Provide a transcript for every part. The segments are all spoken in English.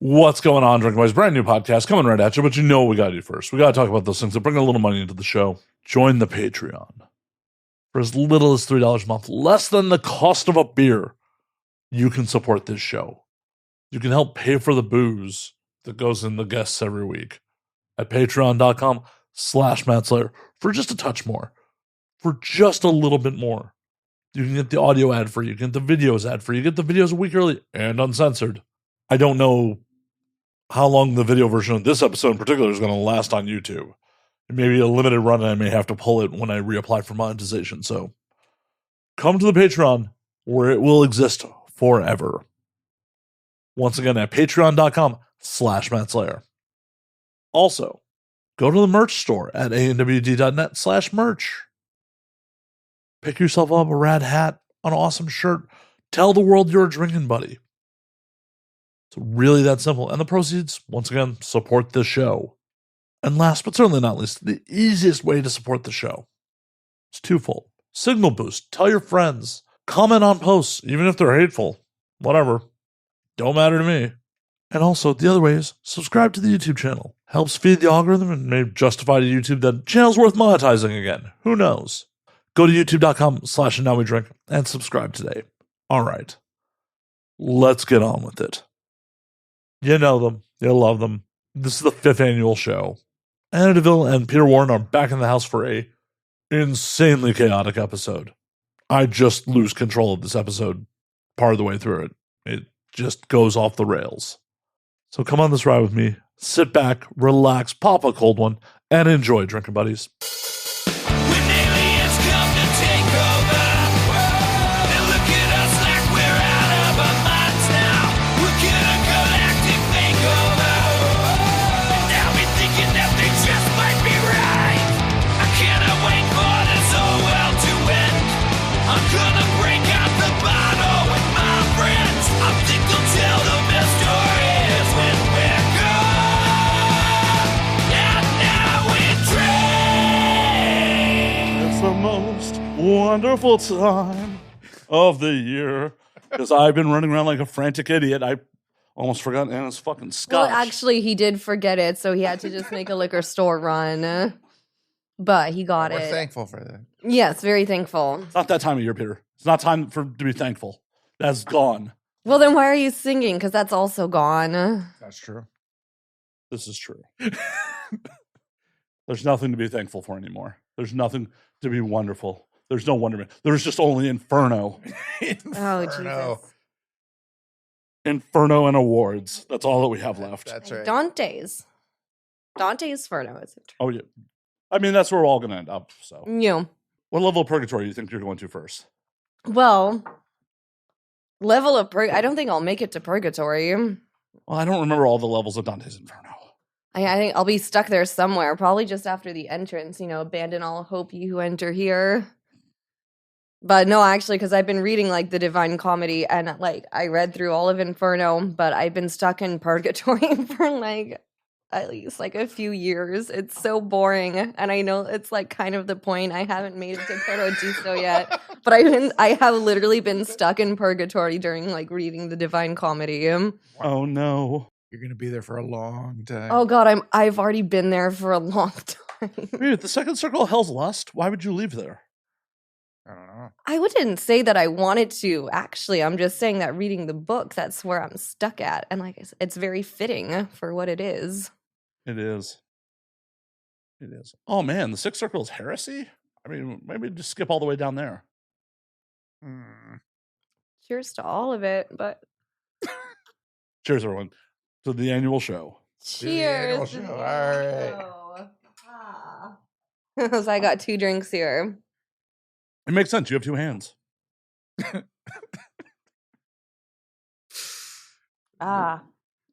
What's going on, Drinking Boys? Brand new podcast coming right at you, but you know what we got to do first. We got to talk about those things that bring a little money into the show. Join the Patreon. For as little as $3 a month, less than the cost of a beer, you can support this show. You can help pay for the booze that goes in the guests every week at patreon.com/MattSlayer for just a touch more. For just a little bit more. You can get the audio ad free. You can get the videos ad free. You get the videos a week early and uncensored. I don't know how long the video version of this episode in particular is going to last on YouTube. It may be a limited run, and I may have to pull it when I reapply for monetization. So come to the Patreon where it will exist forever. Once again, at patreon.com/MattSlayer. Also, go to the merch store at anwd.net/merch. Pick yourself up a rad hat, an awesome shirt. Tell the world you're a drinking buddy. It's really that simple. And the proceeds, once again, support the show. And last but certainly not least, the easiest way to support the show. It's twofold. Signal boost. Tell your friends. Comment on posts, even if they're hateful. Whatever. Don't matter to me. And also, the other way is subscribe to the YouTube channel. Helps feed the algorithm and may justify to YouTube that channel's worth monetizing again. Who knows? Go to youtube.com/nowwedrink and subscribe today. All right. Let's get on with it. You know them. You love them. This is the 5th annual show. Anna Ville and Peter Warren are back in the house for a insanely chaotic episode. I just lose control of this episode part of the way through it. It just goes off the rails. So come on this ride with me. Sit back, relax, pop a cold one, and enjoy, drinking buddies. Wonderful time of the year, because I've been running around like a frantic idiot. I almost forgot Anna's fucking scotch. Well, actually, he did forget it, so he had to just make a liquor store run. But he got it. We're thankful for that. Yes, very thankful. It's not that time of year, Peter. It's not time to be thankful. That's gone. Well, then why are you singing? Because that's also gone. That's true. This is true. There's nothing to be thankful for anymore. There's nothing to be wonderful. There's no wonderment. There's just only Inferno. Oh, Jesus. Inferno and awards. That's all that we have left. That's right. Dante's Inferno, is it? Oh, yeah. I mean, that's where we're all going to end up. So, Yeah. what level of purgatory do you think you're going to first? Well, level of I don't think I'll make it to purgatory. Well, I don't remember all the levels of Dante's Inferno. I think I'll be stuck there somewhere, probably just after the entrance, abandon all hope ye who enter here. But no, actually, because I've been reading like the Divine Comedy, and like I read through all of Inferno, but I've been stuck in purgatory for like at least like a few years. It's so boring, and I know it's like kind of the point. I haven't made it to Paradiso yet, but I have literally been stuck in purgatory during like reading the Divine Comedy. Oh no, You're going to be there for a long time. Oh God, I've already been there for a long time. Wait, the second circle of Hell's Lust? Why would you leave there? I don't know. I wouldn't say that I wanted to, actually. I'm just saying that reading the book, that's where I'm stuck at. And like I said, it's very fitting for what it is. It is. It is. Oh man, the sixth circle is heresy? I mean, maybe just skip all the way down there. Cheers to all of it, but Cheers, everyone, to the annual show. cheers. show. to the All annual show. So I got 2 drinks here. It makes sense. You have 2 hands.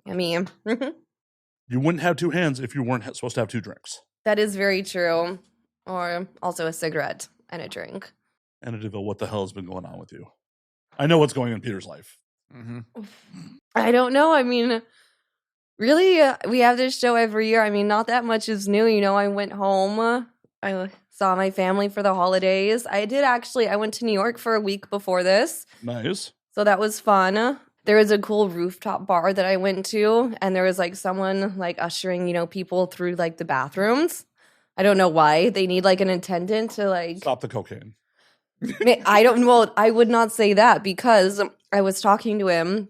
Yummy. You wouldn't have 2 hands if you weren't supposed to have 2 drinks. That is very true. Or also a cigarette and a drink. Anna Deville, what the hell has been going on with you? I know what's going on in Peter's life. Mm-hmm. I don't know. I mean, really, we have this show every year. I mean, not that much is new. I went home. I saw my family for the holidays. I went to New York for a week before this. Nice. So that was fun. there was a cool rooftop bar that I went to, and there was like someone like ushering, people through like the bathrooms. I don't know why they need like an attendant to like Stop the cocaine. I don't. Well, I would not say that because I was talking to him,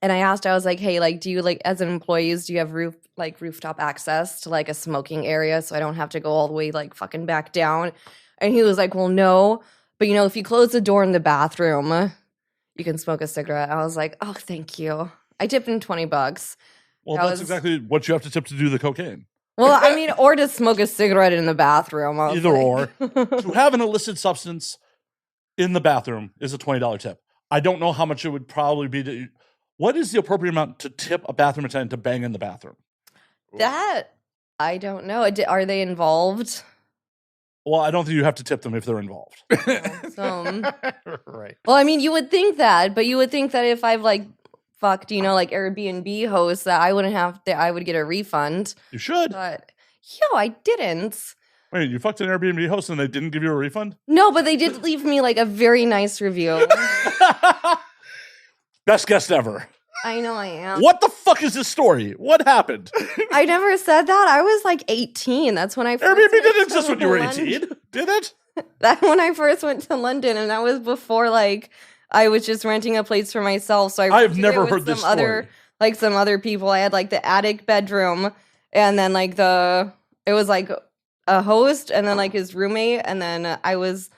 and I was like, "Hey, like, do you like as an employees, do you have rooftop access to like a smoking area so I don't have to go all the way like fucking back down?" And he was like, "Well, no, but if you close the door in the bathroom, you can smoke a cigarette." I was like, "Oh, thank you." I tipped him $20. Well, That that's was- exactly what you have to tip to do the cocaine. Well, I mean, or to smoke a cigarette in the bathroom. I was Either like- or. To have an illicit substance in the bathroom is a $20 tip. I don't know how much it would probably be. What is the appropriate amount to tip a bathroom attendant to bang in the bathroom? That I don't know. Are they involved? Well, I don't think you have to tip them if they're involved. So, Right. well, I mean, you would think that, but you would think that if I've like fucked, like Airbnb hosts, that I wouldn't have I would get a refund. You should. But I didn't. Wait, you fucked an Airbnb host and they didn't give you a refund? No, but they did leave me like a very nice review. Best guest ever. I know I am. What the fuck is this story? What happened? I never said that. I was like 18. That's when I first Airbnb went didn't to exist when you were London. 18, did it? That when I first went to London, and that was before like I was just renting a place for myself. So I have rented it never with heard this some other story. some other people. I had like the attic bedroom, and then like it was like a host, and then like his roommate, and then I was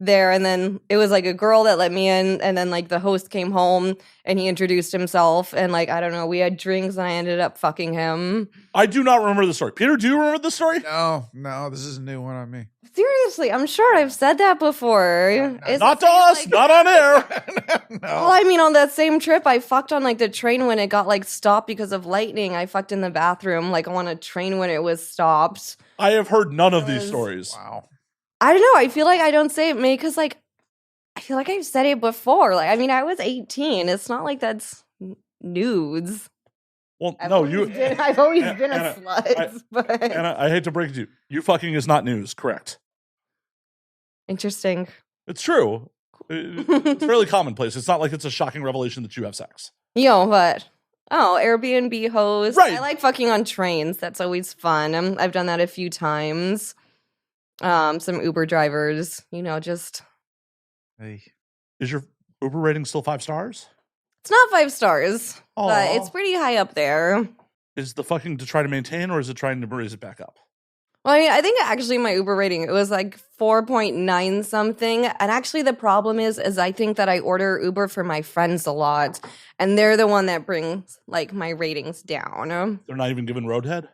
there, and then it was like a girl that let me in, and then like the host came home and he introduced himself, and like I don't know, we had drinks, and I ended up fucking him. I do not remember the story. Peter, do you remember the story? No, this is a new one on me. Seriously, I'm sure I've said that before. It's Not the to same, us, like- not on air. Well, I mean, on that same trip, I fucked on like the train when it got like stopped because of lightning. I fucked in the bathroom like on a train when it was stopped. I have heard none of these Yes. stories. Wow. I don't know. I feel like I don't say it maybe because like I feel like I've said it before. Like I mean, I was 18. It's not like that's nudes. Well, I've no, always you. been, I've always Anna, been a Anna, slut. but Anna, I hate to break it to you. You fucking is not news, correct? interesting. It's true. It's fairly commonplace. It's not like it's a shocking revelation that you have sex. But Airbnb host. Right. I like fucking on trains. That's always fun. I've done that a few times. Some Uber drivers, just Hey. Is your Uber rating still 5 stars? it's not 5 stars, Aw. but it's pretty high up there. Is the fucking to try to maintain or is it trying to raise it back up? Well, I mean, I think actually my Uber rating, it was like 4.9 something. And actually the problem is I think that I order Uber for my friends a lot. And they're the one that brings like my ratings down. They're not even giving roadhead?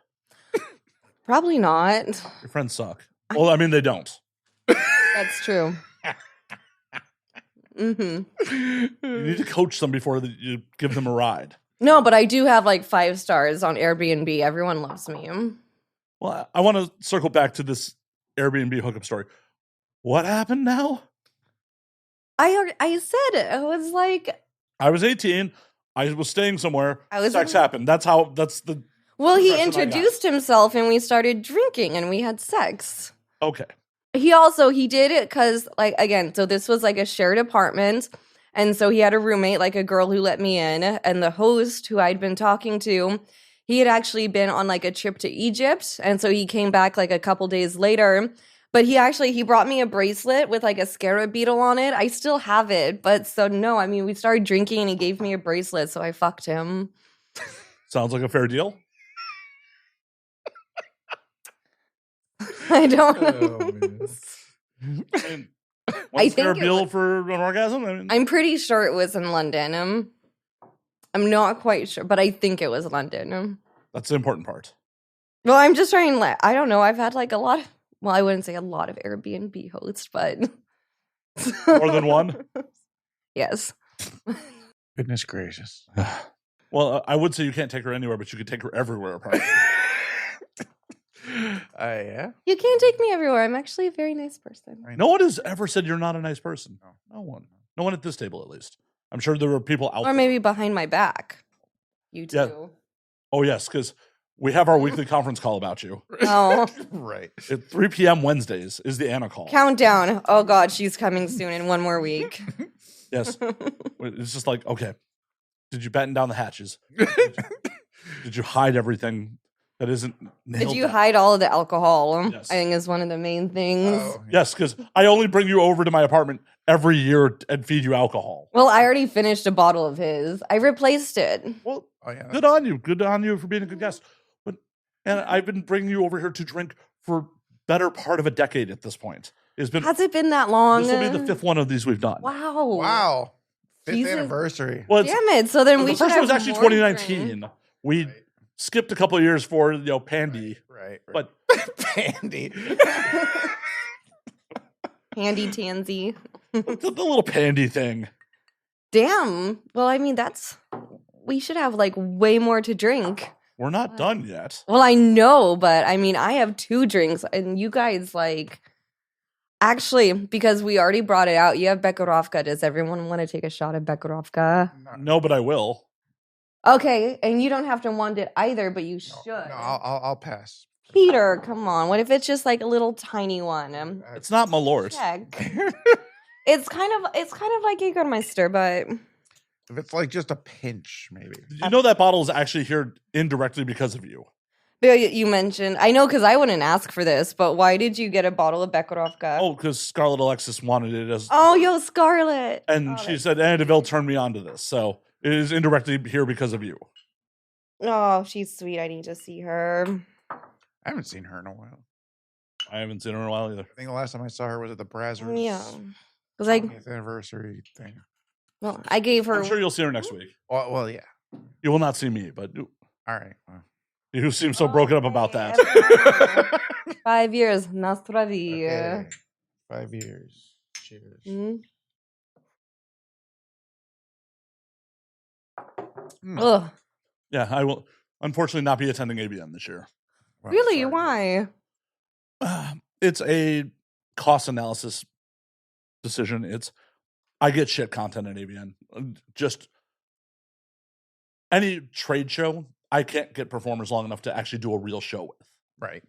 Probably not. Your friends suck. Well, I mean, they don't. That's true. You need to coach them before you give them a ride. No, but I do have like 5 stars on Airbnb. Everyone loves me. Well, I want to circle back to this Airbnb hookup story. What happened now? I said it. I was like, I was 18. I was staying somewhere. I was- Sex happened. That's the... well, he impression I got. introduced himself and we started drinking and we had sex. Okay. He did it because, like, again, so this was like a shared apartment. And so he had a roommate, like a girl who let me in. And the host who I'd been talking to, he had actually been on like a trip to Egypt. And so he came back like a couple days later. But he brought me a bracelet with like a scarab beetle on it. I still have it. But so no, I mean, we started drinking and he gave me a bracelet. So I fucked him. Sounds like a fair deal. I don't know. Oh, man. And I what's think fair it deal was- for an orgasm? I mean, I'm pretty sure it was in London. I'm not quite sure, but I think it was London. that's the important part. Well, I'm just trying to, I don't know. I've had like a lot of, well, I wouldn't say a lot of Airbnb hosts, but. More than one? Yes. Goodness gracious. Well, I would say you can't take her anywhere, but you could take her everywhere. Apparently. Yeah. You can't take me everywhere. I'm actually a very nice person. No one has ever said you're not a nice person. No one. No one at this table, at least. I'm sure there were people out Or there. maybe behind my back. You too. Yeah. Oh, yes, because we have our weekly conference call about you. Oh, Right. At 3 p.m. Wednesdays is the Anna call. countdown. Oh, God, she's coming soon in one more week. Yes. It's just like, okay, Did you batten down the hatches? Did you hide everything that isn't nailed Did you down? hide all of the alcohol? Yes. I think is one of the main things. Oh, Yes, because I only bring you over to my apartment every year and feed you alcohol. Well, I already finished a bottle of his. I replaced it. Well, Oh, yeah. good on you. Good on you for being a good guest. And I've been bringing you over here to drink for better part of a decade at this point. It's been Has it been that long? This will be the 5th one of these we've done. Wow. Wow. 5th Jesus. anniversary. Well, it's- Damn it. So then the we should first one have was actually more 2019. drink. We Right. skipped a couple of years for Pandy, Right. but Pandy. Handy tansy. the little Pandy thing. Damn. Well, I mean, we should have like way more to drink. We're not done yet. Well, I know, but I mean, I have 2 drinks and you guys actually, because we already brought it out, you have Bekarovka. Does everyone want to take a shot at Bekarovka? No, but I will. Okay, and you don't have to want it either, but you should. No, I'll pass. Peter, come on. What if it's just like a little tiny one? It's not Malort. Check. It's kind of like Jägermeister, but If it's like just a pinch, maybe. You know that bottle is actually here indirectly because of you. Bill, you mentioned, I know because I wouldn't ask for this, but why did you get a bottle of Bekarovka? Oh, because Scarlet Alexis wanted it as, Oh, yo, Scarlet. and Oh, she that's said, Deville turned me on to this, so it is indirectly here because of you. Oh, she's sweet. I need to see her. I haven't seen her in a while. I haven't seen her in a while either. I think the last time I saw her was at the Brazzers Yeah. Because I 20th anniversary thing. gave her. I'm sure you'll see her next week. Well, yeah. You will not see me, but All right. Well, you seem so broken up about that. Okay. 5 years. Nastravi. okay. 5 years. Cheers. Mm. Mm. Ugh. Yeah, I will unfortunately not be attending AVN this year. Well, Really? sorry. Why? It's a cost analysis decision. I get shit content at AVN. Just any trade show, I can't get performers long enough to actually do a real show with. Right.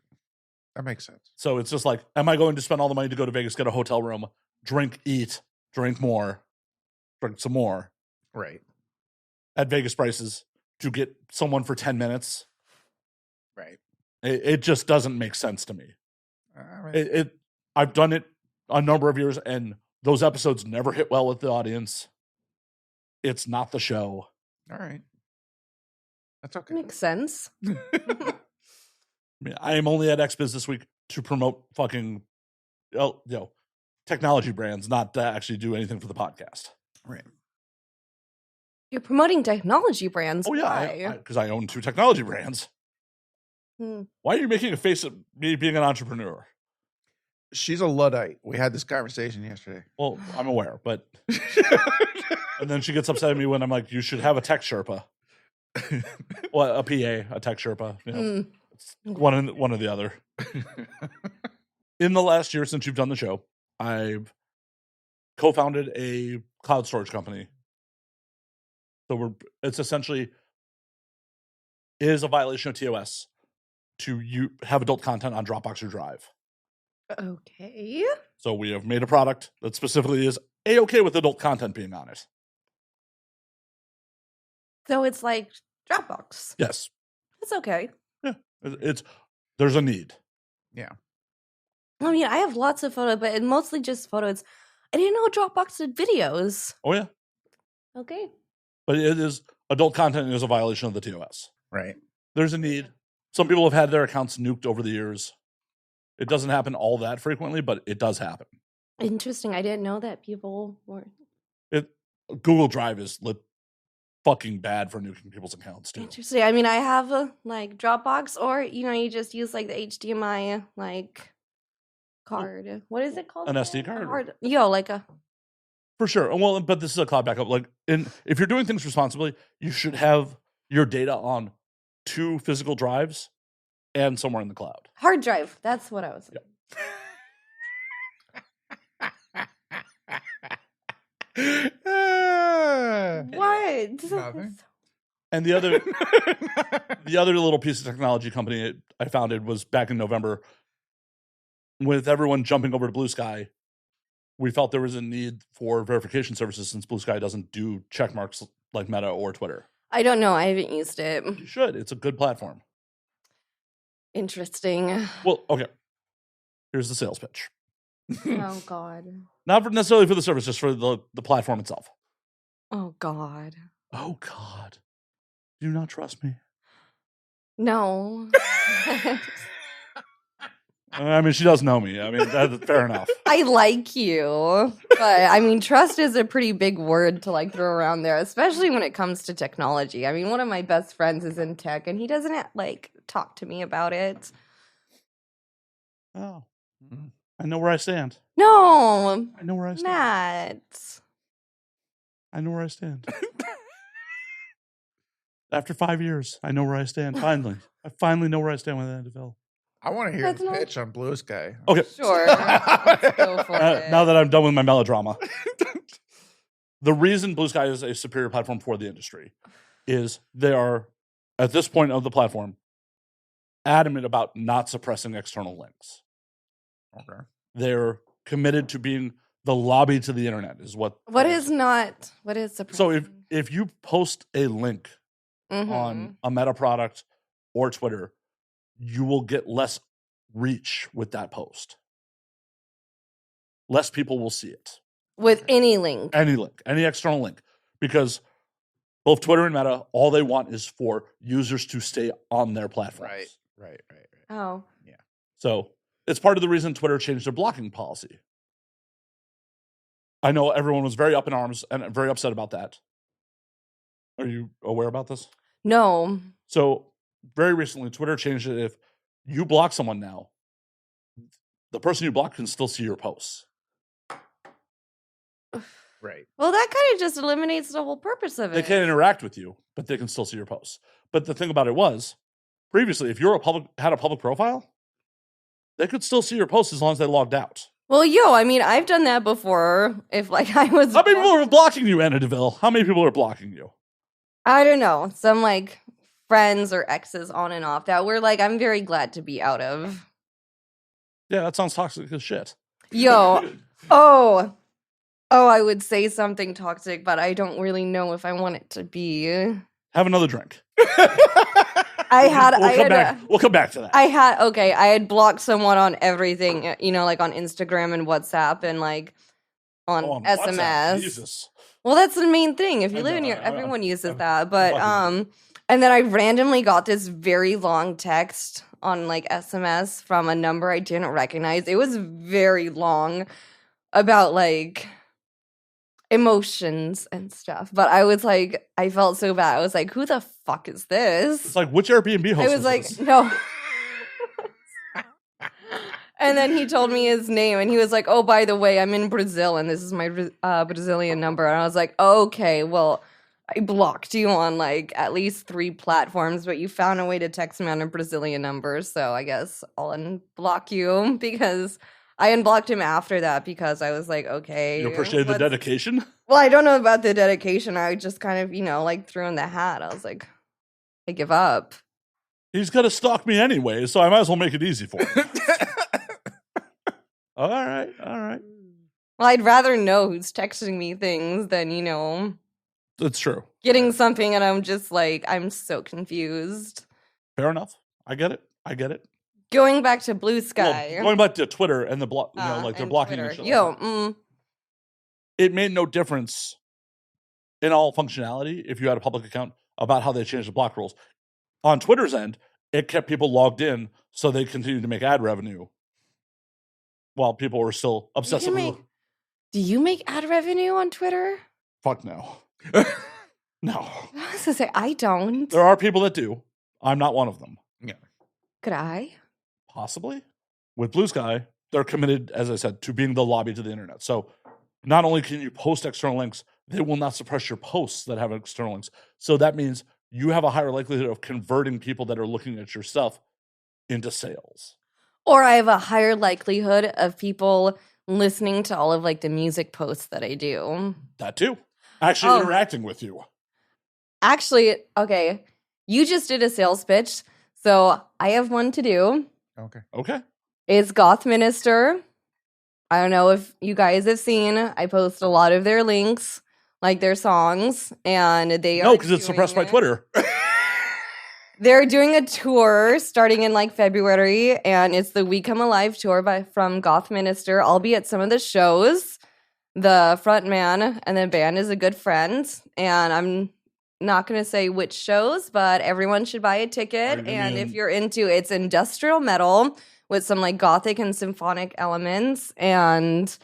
That makes sense. So it's just like, am I going to spend all the money to go to Vegas, get a hotel room, drink, eat, drink more, drink some more Right. at Vegas prices to get someone for 10 minutes? Right. It just doesn't make sense to me. I mean, I've done it a number of years, and those episodes never hit well with the audience. It's not the show. all right. That's okay. Makes sense. I mean, I am only at XBiz this week to promote fucking, technology brands, not to actually do anything for the podcast. Right. You're promoting technology brands. Oh Why? yeah, because I own 2 technology brands. Hmm. Why are you making a face at me being an entrepreneur? She's a Luddite. We had this conversation yesterday. Well, I'm aware, but and then she gets upset at me when I'm like, you should have a tech Sherpa. Well, a PA, a tech Sherpa. Mm. It's one or the other. In the last year since you've done the show, I've co-founded a cloud storage company. So it's essentially is a violation of TOS to have adult content on Dropbox or Drive. Okay. So we have made a product that specifically is A-okay with adult content being on it. So it's like Dropbox. Yes. It's okay. There's a need. I mean, I have lots of photos, but it's mostly just photos. I didn't know Dropbox did videos. Oh yeah. Okay. But it is adult content is a violation of the TOS. Right. There's a need. Some people have had their accounts nuked over the years. It doesn't happen all that frequently, but it does happen. Interesting. I didn't know that people were Google Drive is fucking bad for nuking people's accounts too. interesting. I mean, I have a Dropbox, or you just use the HDMI card. What is it called? An again? SD card? A For sure. Well, but this is a cloud backup. If you're doing things responsibly, you should have your data on 2 physical drives and somewhere in the cloud. hard drive. That's what I was saying. What? Nothing. And the other little piece of technology company I founded was back in November. With everyone jumping over to Blue Sky, we felt there was a need for verification services since Blue Sky doesn't do check marks like Meta or Twitter? I don't know. I haven't used it. You should. It's a good platform. Interesting. Well, okay. Here's the sales pitch. Oh, God. Not necessarily for the service, just for the platform itself. Oh, God. Oh, God. Do you not trust me? No. I mean, she does know me. I mean, that's fair enough. I like you. But, I mean, trust is a pretty big word to, like, throw around there, especially when it comes to technology. I mean, one of my best friends is in tech, and he doesn't, like, talk to me about it. Oh. I know where I stand. No. I know where I stand. Matt. I know where I stand. After 5 years, I know where I stand. Finally. I finally know where I stand with NFL. I want to hear That's the not- pitch on Blue Sky. Okay. Sure. Let's go for it. Now that I'm done with my melodrama. The reason Blue Sky is a superior platform for the industry is they are, at this point of the platform, adamant about not suppressing external links. Okay. They're committed to being the lobby to the internet is what What is suppressing? So if you post a link Mhm. on a Meta product or Twitter, you will get less reach with that post. Less people will see it. With any link. Any link, any external link. Because both Twitter and Meta, all they want is for users to stay on their platforms. Right. Oh. So it's part of the reason Twitter changed their blocking policy. I know everyone was very up in arms and very upset about that. Are you aware about this? No. So very recently, Twitter changed it. If you block someone now, the person you block can still see your posts. Right. Well, that kind of just eliminates the whole purpose of it. They can't interact with you, but they can still see your posts. But the thing about it was, previously, if you're had a public profile, they could still see your posts as long as they logged out. Well, I mean, I've done that before. If like I was, How many people are blocking you, Anna DeVille? How many people are blocking you? I don't know, some like friends or exes on and off that we're like, I'm very glad to be out of. Yeah, that sounds toxic as shit. Oh, I would say something toxic, but I don't really know if I want it to be. Have another drink. We'll come back to that. I had blocked someone on everything, like on Instagram and WhatsApp and like on SMS. WhatsApp, Jesus. Well, that's the main thing. If you live in Europe, everyone uses that. But and then I randomly got this very long text on like SMS from a number I didn't recognize. It was very long about like emotions and stuff. But I was like, I felt so bad. I was like, who the fuck is this? It's like, which Airbnb host I was like, this? no. And then he told me his name, and he was like, oh, by the way, I'm in Brazil, and this is my Brazilian number. And I was like, okay, well, I blocked you on like at least 3 platforms, but you found a way to text me on a Brazilian number, so I guess I'll unblock you, because I unblocked him after that because I was like, okay. You appreciate the dedication? Well, I don't know about the dedication. I just kind of, like threw in the hat. I was like, I give up. He's going to stalk me anyway, so I might as well make it easy for him. All right. Well, I'd rather know who's texting me things than, That's true. getting something and I'm just like, I'm so confused. Fair enough. I get it. Going back to Blue Sky. Well, going back to Twitter and the block, like they're and blocking Twitter. and shit like that. It made no difference in all functionality if you had a public account about how they changed the block rules. On Twitter's end, it kept people logged in so they continued to make ad revenue while people were still obsessively. Do you make ad revenue on Twitter? Fuck no. No. I was gonna say, I don't. There are people that do. I'm not one of them. Yeah. Could I? Possibly. With Blue Sky, they're committed, as I said, to being the lobby to the internet. So not only can you post external links, they will not suppress your posts that have external links. So that means you have a higher likelihood of converting people that are looking at your stuff into sales. Or I have a higher likelihood of people listening to all of like the music posts that I do. That too. Actually interacting with you. Actually, okay, you just did a sales pitch, so I have one to do. Okay. It's Goth Minister. I don't know if you guys have seen. I post a lot of their links. like their songs, and they No, are because it's doing suppressed by it. Twitter. They're doing a tour starting in like February, and it's the We Come Alive tour from Goth Minister. I'll be at some of the shows. The front man and the band is a good friend, and I'm not going to say which shows, but everyone should buy a ticket. And if you're into it's industrial metal with some like gothic and symphonic elements, and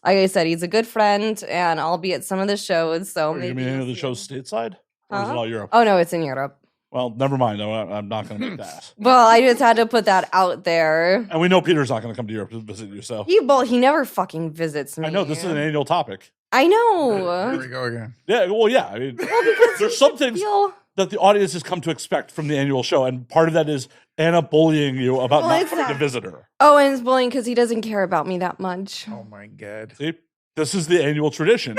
like I said, he's a good friend, and I'll be at some of the shows. So You maybe mean any of the see shows him. stateside? Or is it all Europe? Oh no, it's in Europe. Well, never mind. I'm not going to make that. Well, I just had to put that out there. And we know Peter's not going to come to Europe to visit you, so. He never fucking visits me. I know, this is an annual topic. I Here know. we go again. Yeah, well, yeah. I mean, Because there's some things feel- that the audience has come to expect from the annual show, and part of that is Anna bullying you about Well, not it's coming to that- visit her. Oh, and it's bullying because he doesn't care about me that much. Oh my god. See? This is the annual tradition.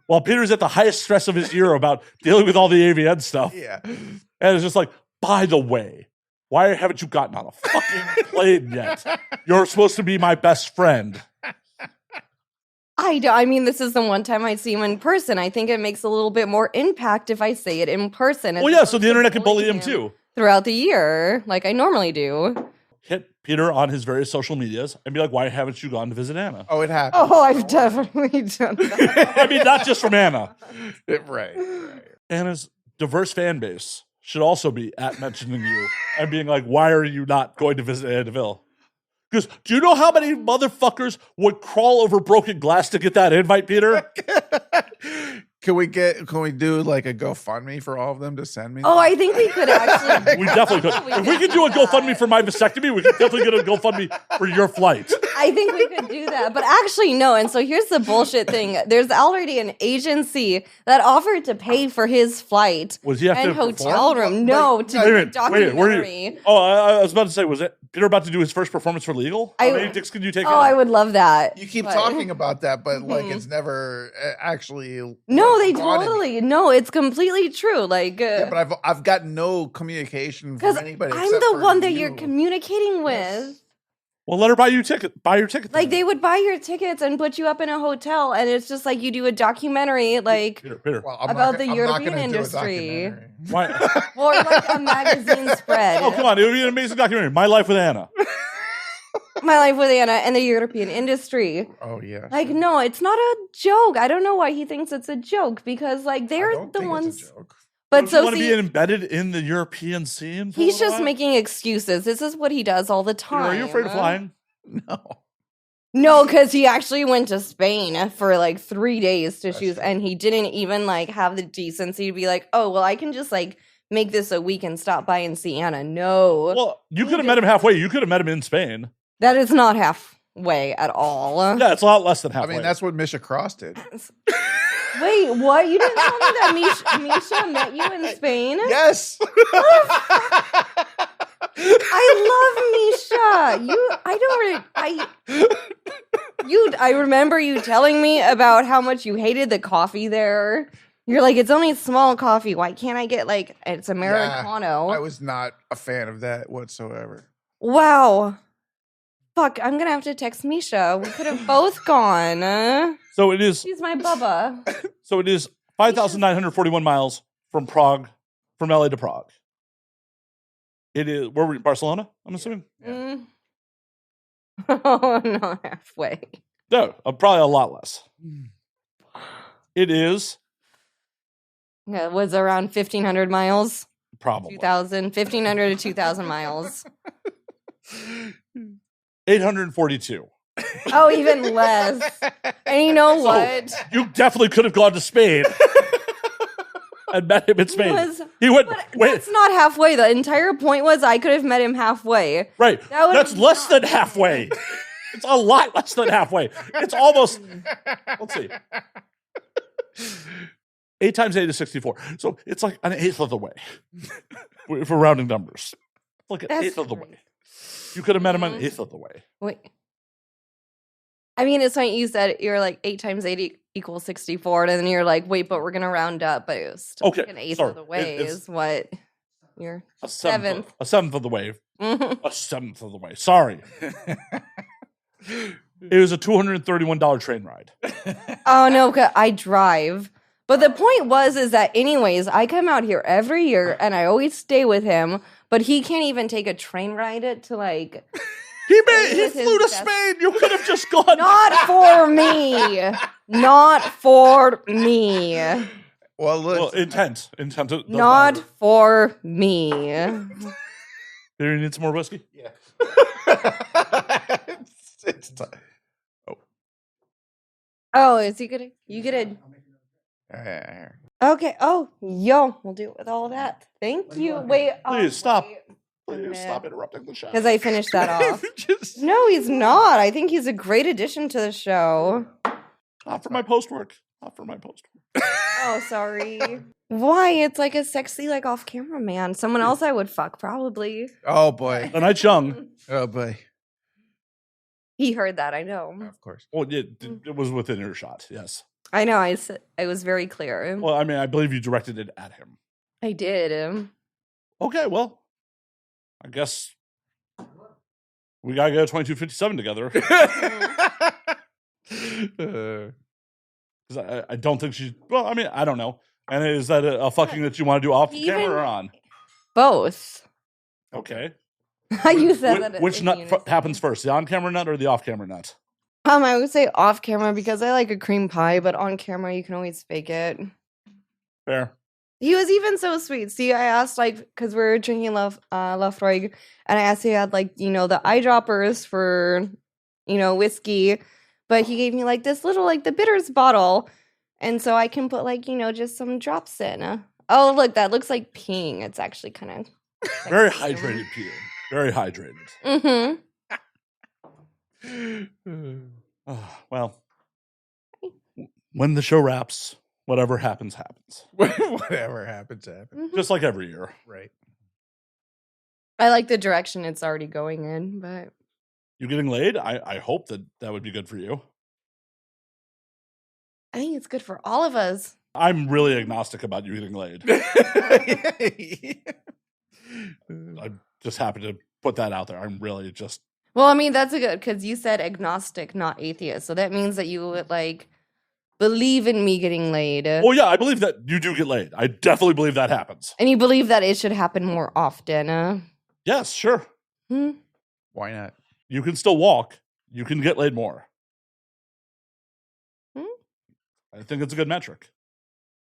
While Peter's at the highest stress of his year about dealing with all the AVN stuff, Yeah. and it's just like, by the way, why haven't you gotten on a fucking plane yet? You're supposed to be my best friend. I mean, this is the one time I see him in person. I think it makes a little bit more impact if I say it in person. Well, yeah, so the internet can bully him too. Throughout the year, like I normally do. Hit Peter on his various social medias and be like, why haven't you gone to visit Anna? Oh, it happened. Oh, I've definitely done that. I mean, not just from Anna. Right. Anna's diverse fan base should also be at mentioning you and being like, why are you not going to visit Anna Ville? Because do you know how many motherfuckers would crawl over broken glass to get that invite, Peter? Can we do like a GoFundMe for all of them to send me? Oh, I think we could actually. We definitely could. If we could do a GoFundMe for my vasectomy, we could definitely get a GoFundMe for your flight. I think we could do that. But actually, no. And so here's the bullshit thing. There's already an agency that offered to pay for his flight Was he have and to hotel perform? room. No, Wait, to Wait a do a minute. Wait, were documentary. you? Oh, I was about to say, was it Peter about to do his first performance for legal? How many dicks can you take? Oh, I would love that. You keep But- talking about that, but like it's never actually. No, they gone in- totally. No, it's completely true. Like, Yeah, but I've got no communication because from anybody. I'm except the for one that you. you're communicating with. Well, let her buy your ticket. Buy your ticket. Like, then. they would buy your tickets and put you up in a hotel, and it's just like you do a documentary, like, Peter. Well, I'm about not, the I'm not European gonna do a industry. documentary. Why? or like a magazine spread. Oh, come on. It would be an amazing documentary. My Life with Anna. My Life with Anna and the European industry. Oh yeah. Like, no, it's not a joke. I don't know why he thinks it's a joke because, like, I they're don't the think ones. It's a joke. But Don't you so want to see, be embedded in the European scene? For a he's little just while? making excuses. This is what he does all the Peter, time. are you afraid of flying? No. No, because he actually went to Spain for like 3 days to That's shoot, true. and he didn't even like have the decency to be like, "Oh, well, I can just like make this a week and stop by and see Anna." No, Well, you could have met him halfway. You could have met him in Spain. that is not halfway at all. Yeah, it's a lot less than I halfway. mean, that's what Misha Cross did. Wait, what? You didn't tell me that Misha met you in Spain? Yes. I love Misha. I remember you telling me about how much you hated the coffee there. You're like, it's only small coffee. Why can't I get like it's Americano? I was not a fan of that whatsoever. Wow. Fuck, I'm gonna have to text Misha. We could have both gone. so it is. She's my bubba. So it is 5,941 miles from Prague, from LA to Prague. It is. Where were we? Barcelona? I'm assuming. Mm. Oh, not halfway. No, probably a lot less. It is Yeah, it was around 1,500 miles. probably 1,500 to 2,000 miles. 842. Oh, even less. And you know So, what? You definitely could have gone to Spain and met him in Spain. He went. Wait, That's not halfway. The entire point was I could have met him halfway. right? that would That's have less than halfway. It's a lot less than halfway. It's almost. Let's see. 8 times 8 is 64. So it's like an eighth of the way. If we're rounding numbers, it's like an That's eighth of the great. way. You could have met him an eighth of the way. Wait. I mean, it's funny you said you're like 8 times 8 equals 64, and then you're like, wait, but we're gonna round up, but it was still Okay, like an eighth sorry. of the way It's- is what you're. A seventh. Seventh. A seventh of the way. Mhm. A seventh of the way. Sorry. It was a $231 train ride. Oh no, 'cause I drive. But the point is that anyways, I come out here every year and I always stay with him, but he can't even take a train ride to like He with flew to his Spain. You could have just gone. not for me. Not for me. Well, look. Intent. Does Not matter. for me. Do you need some more whiskey? Yeah. it's time. Oh, is he gonna? You gonna? Okay. Oh, yo, we'll do it with all that. Thank you. Wait. Please stop. Please stop interrupting the show. Because I finished that off. Just No, he's not. I think he's a great addition to the show. not for my post work. Not for my post work. Oh, sorry. Why? It's like a sexy, like off-camera man. Someone else I would fuck, probably. Oh boy. The night's young. Oh boy. He heard that. I know. Of course. Well, it was within earshot. Yes. I know. I was very clear. Well, I mean, I believe you directed it at him. I did. Okay, well, I guess we gotta get a 2257 together. Because I don't think she's. Well, I mean, I don't know. And is that a fucking that you want to do off the camera or on? Both. Okay. You said that. Which in nut unison. happens first, the on-camera nut or the off-camera nut? I would say off camera because I like a cream pie, but on camera you can always fake it. Fair. He was even so sweet. See, I asked because we were drinking Lafroig, and I asked if he had the eyedroppers for, whiskey, but he gave me this little the bitters bottle, and so I can put just some drops in. Oh, look, that looks like peeing. It's actually kind of Very hydrated, Peter. Very hydrated. Mm-hmm. Well, when the show wraps, whatever happens, happens. Whatever happens, happens. Just like every year. Right. I like the direction it's already going in, but You getting laid? I hope that would be good for you. I think it's good for all of us. I'm really agnostic about you getting laid. I just happen to put that out there. I'm really just. Well, I mean, that's a good, because you said agnostic, not atheist. So that means that you would, believe in me getting laid. Oh, yeah, I believe that you do get laid. I definitely believe that happens. And you believe that it should happen more often. Yes, sure. Why not? You can still walk. You can get laid more. I think it's a good metric.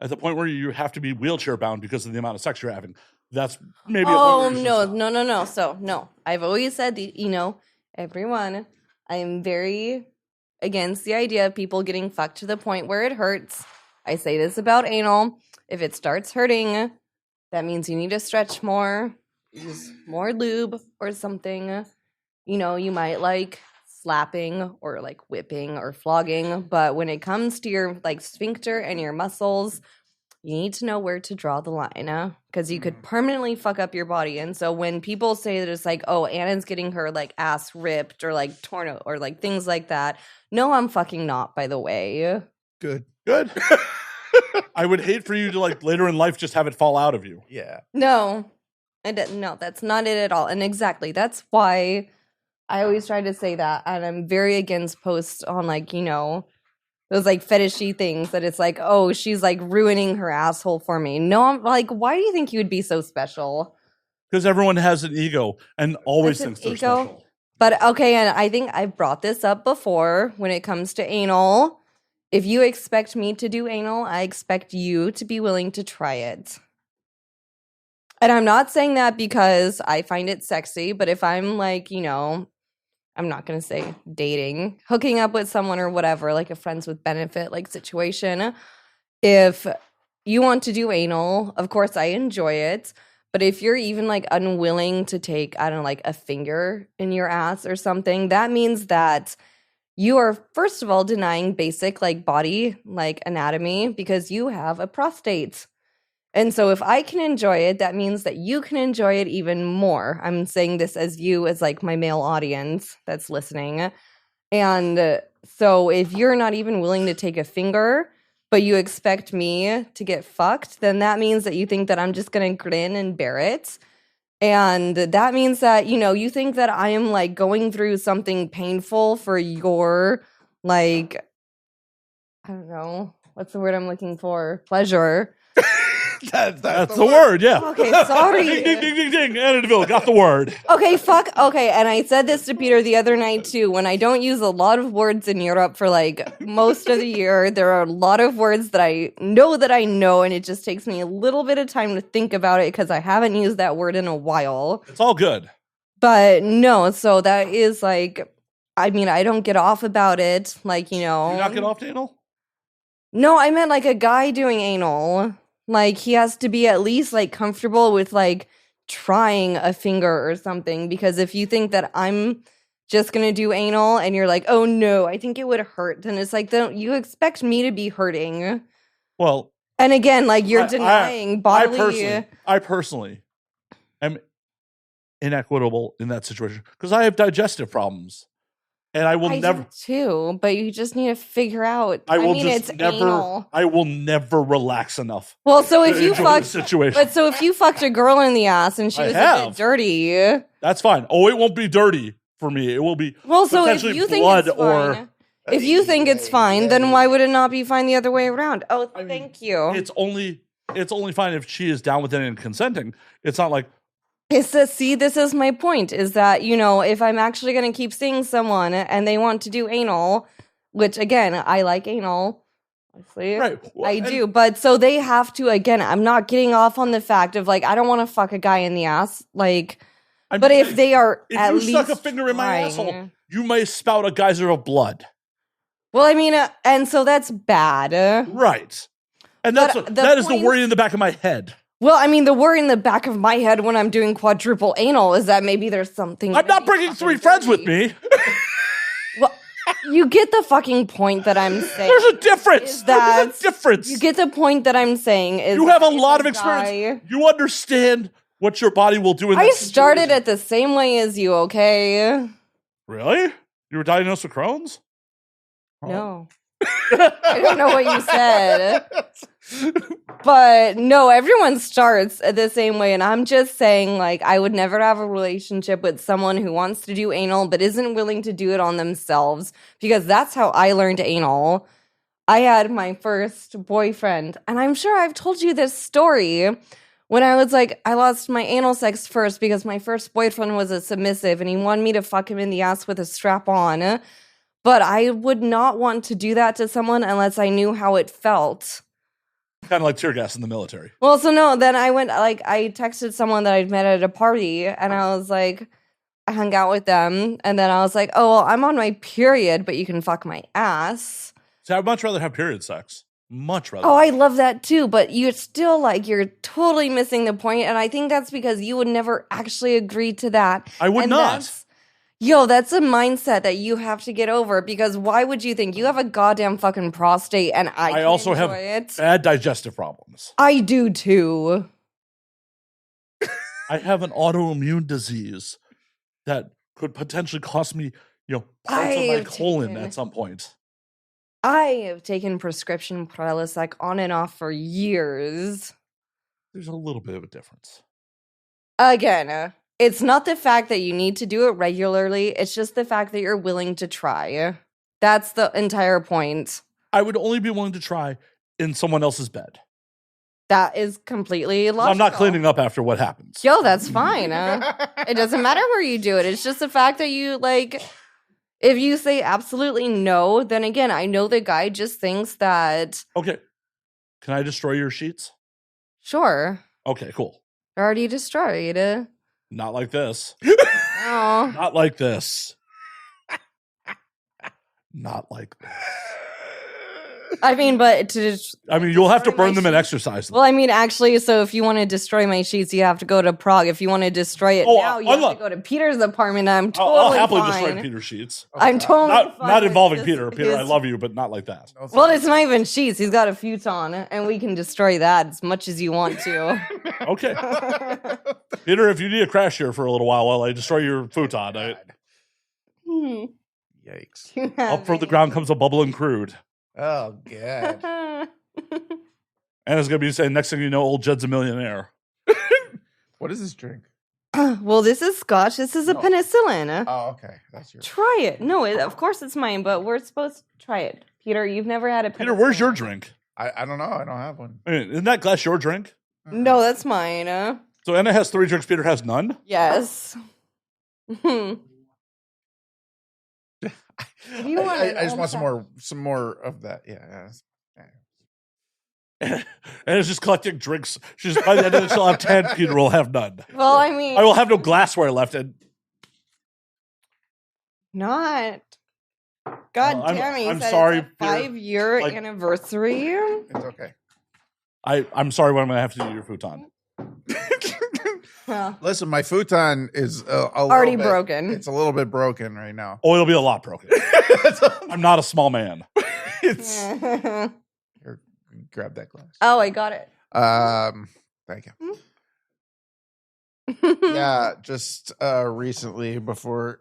At the point where you have to be wheelchair bound because of the amount of sex you're having, that's maybe. Oh, no. So, no. I've always said, everyone, I am very against the idea of people getting fucked to the point where it hurts. I say this about anal. If it starts hurting, that means you need to stretch more, use more lube or something. You might slapping or whipping or flogging, but when it comes to your sphincter and your muscles, you need to know where to draw the line, because you could permanently fuck up your body. And so when people say that it's oh, Anna's getting her ass ripped or torn out or things like that, no, I'm fucking not, by the way. Good. I would hate for you to later in life just have it fall out of you. Yeah. No, no, that's not it at all. And exactly, that's why I always try to say that, and I'm very against posts on those fetishy things that it's oh, she's ruining her asshole for me. No, I'm why do you think you would be so special? Because everyone has an ego and always That's an thinks they're ego? special. But okay, and I think I've brought this up before when it comes to anal. If you expect me to do anal, I expect you to be willing to try it. And I'm not saying that because I find it sexy, but if I'm I'm not going to say dating, hooking up with someone or whatever, a friends with benefit situation. If you want to do anal, of course I enjoy it. But if you're even unwilling to take, I don't know, a finger in your ass or something, that means that you are, first of all, denying basic body anatomy because you have a prostate. And so if I can enjoy it, that means that you can enjoy it even more. I'm saying this as you, as my male audience that's listening. And so if you're not even willing to take a finger, but you expect me to get fucked, then that means that you think that I'm just going to grin and bear it. And that means that, you think that I am like going through something painful for your, like, I don't know, what's the word I'm looking for? Pleasure. That's the word, yeah. Okay, sorry. Ding, ding, ding, ding, ding. Anna DeVille got the word. Okay, fuck. Okay, and I said this to Peter the other night too. When I don't use a lot of words in Europe for like most of the year, there are a lot of words that I know, and it just takes me a little bit of time to think about it because I haven't used that word in a while. It's all good. But no, so that is like, I mean, I don't get off about it. Like, You not get off to anal? No, I meant like a guy doing anal. Like, he has to be at least like comfortable with like trying a finger or something. Because if you think that I'm just gonna do anal and you're like, oh no, I think it would hurt, then it's like, don't you expect me to be hurting? Well, and again, like you're denying bodily. I personally am inequitable in that situation because I have digestive problems. And I will never do too, but you just need to figure out. I will never relax enough. Well, so if you fucked situation. But so if you fucked a girl in the ass and she was a bit dirty, that's fine. Oh, it won't be dirty for me. It will be so if you think it's fine, if you think it's fine, then why would it not be fine the other way around? Oh, thank you. It's only fine if she is down with it and consenting. It's not like this is my point, is that, if I'm actually going to keep seeing someone and they want to do anal, which, again, I like anal, obviously, right. I do, but so they have to, again, I'm not getting off on the fact of, like, I don't want to fuck a guy in the ass, like, but if they are at least if you stuck a finger in my asshole, you may spout a geyser of blood. Well, I mean, and so that's bad. Right. And that is the worry in the back of my head. Well, I mean, the worry in the back of my head when I'm doing quadruple anal is that maybe there's something. I'm not bringing 3 friends with me. Well, you get the fucking point that I'm saying. There's a difference. There's a difference. You get the point that I'm saying is you have a lot of experience. You understand what your body will do in that situation. I started it the same way as you, okay? Really? You were diagnosed with Crohn's? No. I don't know what you said. But no, everyone starts the same way. And I'm just saying, like, I would never have a relationship with someone who wants to do anal but isn't willing to do it on themselves, because that's how I learned anal. I had my first boyfriend, and I'm sure I've told you this story. When I was like, I lost my anal sex first because my first boyfriend was a submissive and he wanted me to fuck him in the ass with a strap on. But I would not want to do that to someone unless I knew how it felt. Kind of like tear gas in the military. Well, so no, then I went, like, I texted someone that I'd met at a party, and I was like, I hung out with them, and then I was like, oh, well, I'm on my period, but you can fuck my ass. See, I'd much rather have period sex. Much rather. Oh, I love that too, but you're still, like, you're totally missing the point, and I think that's because you would never actually agree to that. I would not. That's a mindset that you have to get over, because why would you think you have a goddamn fucking prostate and I also have bad digestive problems. I do too. I have an autoimmune disease that could potentially cost me, parts of my colon at some point. I have taken prescription Prilosec on and off for years. There's a little bit of a difference. Again, it's not the fact that you need to do it regularly. It's just the fact that you're willing to try. That's the entire point. I would only be willing to try in someone else's bed. That is completely logical. I'm not cleaning up after what happens. That's fine. It doesn't matter where you do it. It's just the fact that you, like, if you say absolutely no, then again, I know the guy just thinks that. Okay. Can I destroy your sheets? Sure. Okay, cool. They're already destroyed. Not like this. Oh. Not like this. Not like this. I mean, but you'll have to burn them and exercise them. Well, I mean, actually, so if you want to destroy my sheets, you have to go to Prague. If you want to destroy it now, you have to go to Peter's apartment. I'm totally I'll happily fine. destroy Peter's sheets. I'm totally fine not involving Peter. Peter, I love you, but not like that. Well, it's not even sheets. He's got a futon, and we can destroy that as much as you want to. Okay. Peter, if you need a crash here for a little while I destroy your futon. Yikes. Up from the ground comes a bubbling crude. Oh, God. And it's going to be saying, next thing you know, old Jed's a millionaire. What is this drink? Well, this is scotch. This is a penicillin. Oh, okay. That's yours. Try it. No, of course it's mine, but we're supposed to try it. Peter, you've never had a Peter, where's your drink? I don't know. I don't have one. Isn't that glass your drink? No, that's mine. So Anna has 3 drinks, Peter has none? Yes. You want I just want some more of that. Yeah. And it's just collecting drinks. She's by the end of it, she'll have 10. Peter will have none. Well, I mean, I will have no glassware left. And not. God damn it! I'm sorry, it's a 5-year anniversary. It's okay. I'm sorry, but I'm going to have to do your futon. Listen, my futon is already broken. It's a little bit broken right now. Oh, it'll be a lot broken. I'm not a small man. Here, grab that glass. Oh, I got it. Thank you. Yeah, just recently before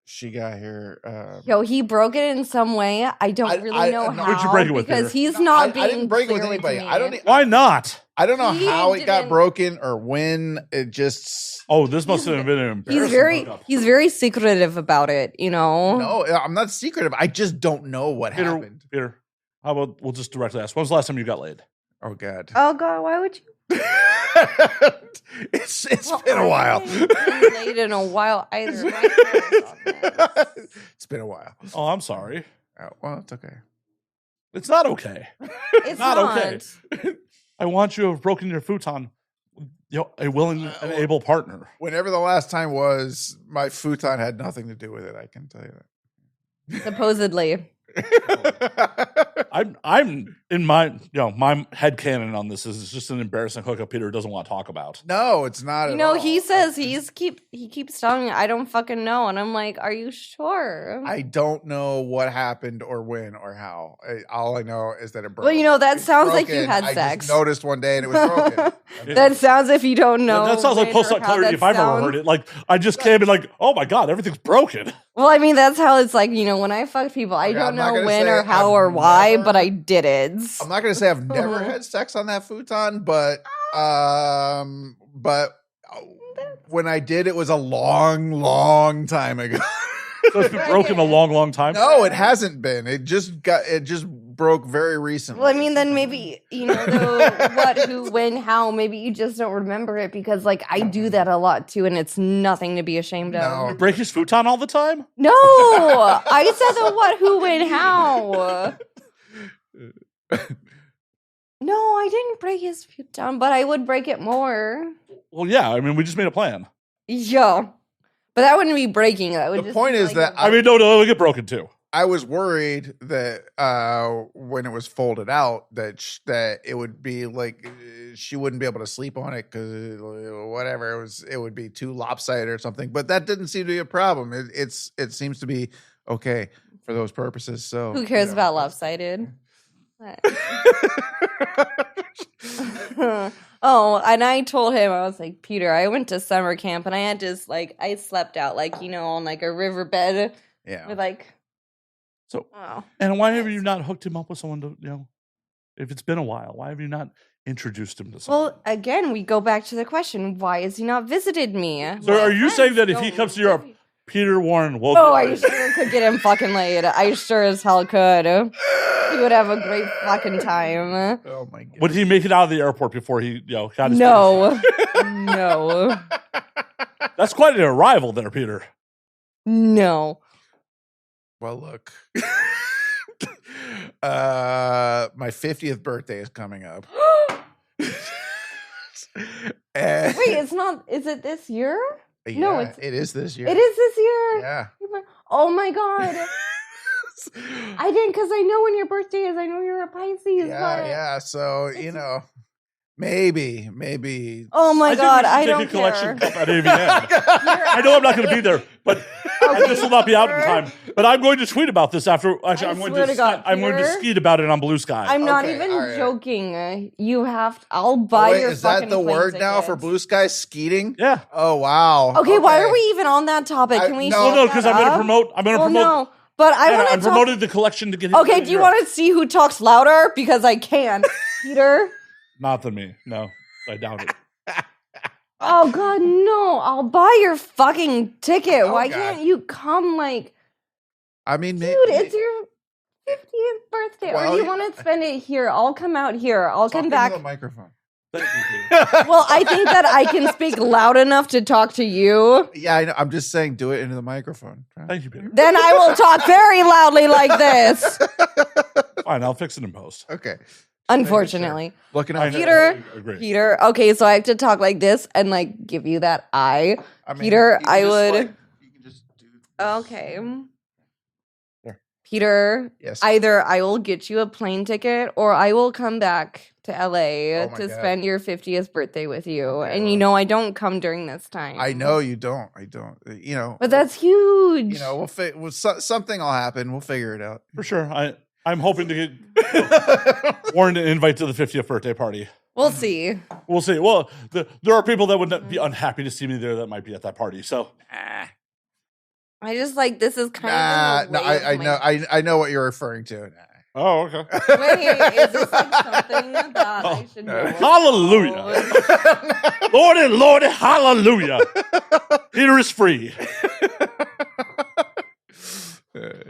she got here. Yo, he broke it in some way. I don't really know how. Where'd you break it with, because Peter? he's not I being didn't break it with clear anybody. me. Why not? I don't know He how it got didn't- broken or when. It just. Oh, this must have been an embarrassing He's very secretive about it, you know? No, I'm not secretive. I just don't know what happened. Peter, how about we'll just directly ask. When was the last time you got laid? Oh God. Oh God, why would you? It's been a while. I haven't been laid in a while either. My parents on this. It's been a while. Oh, I'm sorry. Oh, well, it's okay. It's not okay. It's Not not okay. I want you to have broken your futon. A willing and able partner. Whenever the last time was, my futon had nothing to do with it. I can tell you that. Supposedly. I'm in my my headcanon on this is it's just an embarrassing hookup Peter doesn't want to talk about. No, it's not. You at know, all. he says he keeps telling me I don't fucking know, and I'm like, are you sure? I don't know what happened or when or how. All I know is that it broke. Well, you know, that It's sounds like you broken. had I sex. just noticed one day and it was broken. That sounds if you don't know. That sounds like when or post-nut how clarity that if I've ever sounds. heard it. Like I just came and like, oh my God, everything's broken. Well, I mean, that's how it's like, you know, when I fuck people, I Okay, don't I'm not know gonna when say or how I've or why, never- but I did it. I'm not gonna say I've never had sex on that futon, but when I did, it was a long time ago. So it's been broken a long time. No, it hasn't been. It just broke very recently. Well, I mean, then maybe, you know, the what, who, when, how, maybe you just don't remember it because, like, I do that a lot too, and it's nothing to be ashamed of. You break his futon all the time? No, I said the what, who, when, how. No, I didn't break his futon, but I would break it more. Well, yeah. I mean, we just made a plan. Yeah. But that wouldn't be breaking. That would The just point be is like that I mean, no, it'll get broken too. I was worried that when it was folded out, that it would be like she wouldn't be able to sleep on it because whatever it would be too lopsided or something. But that didn't seem to be a problem. It seems to be okay for those purposes. So who cares about lopsided? Oh, and I told him, I was like, Peter, I went to summer camp and I had to I slept out on like a riverbed Yeah. with like. So, Oh. and why have you not hooked him up with someone to, if it's been a while, why have you not introduced him to someone? Well, again, we go back to the question: why has he not visited me? So are you saying that if he comes to Europe, Peter Warren will? Oh, I sure could get him fucking laid. I sure as hell could. He would have a great fucking time. Oh my god. Would he make it out of the airport before he, got his? No, no, That's quite an arrival there, Peter. no. Well, look. My 50th birthday is coming up. And- Wait, it's not. Is it this year? No, Yeah, it is this year. It is this year. Yeah. Oh my god. I didn't, because I know when your birthday is. I know you're a Pisces. but- Yeah. So, maybe. Oh my I think god, we should I take don't a collection care. cup at AVN. I know I'm not going to be there, but this will not be out in time. But I'm going to tweet about this after. Actually, I'm going swear to. to God, I'm going to Peter. skeet about it on Blue Sky. I'm not Okay, even all right. joking. You have to, I'll buy Wait, your is that fucking the plane word now for tickets. blue sky skeeting? Yeah. Oh wow. Okay, why are we even on that topic? Can we? no. Well, shut no, because that I'm going to up? promote. I'm going to Well, promote. no, but I Anna, want I'm to talk. promoting the collection to get. him Okay, to do you Europe. want to see who talks louder? Because I can. Peter. Not than me. No, I doubt it. Oh God, no! I'll buy your fucking ticket. Oh, Why God. can't you come? Like, I mean, dude, it's your 50th birthday, or Well, do you yeah. want to spend it here? I'll come out here. I'll come Talking to back. the microphone. Thank you, Peter. Well, I think that I can speak loud enough to talk to you. Yeah, I know. I'm just saying, do it into the microphone. Thank you, Peter. Then I will talk very loudly like this. Fine, I'll fix it in post. Okay. Unfortunately. Looking I at know. Peter, Agree. Peter. Okay, so I have to talk like this and like give you that eye. Peter, you can I just, would- like, you can just do this. Okay. There. Peter, Yes. either I will get you a plane ticket or I will come back to LA Oh my to God. spend your 50th birthday with you. Okay, And well. you know I don't come during this time. I know you don't. I don't. You know. But that's huge. You know, something will happen. We'll figure it out. For sure. I'm hoping to get Warren an invite to the 50th birthday party. We'll see. We'll see. Well, there are people that would be unhappy to see me there that might be at that party. So, I just like this is kind of in the way of my- I know what you're referring to. oh, okay. Wait, is this like something that I should know? Hallelujah. Lordy, hallelujah. Peter is free.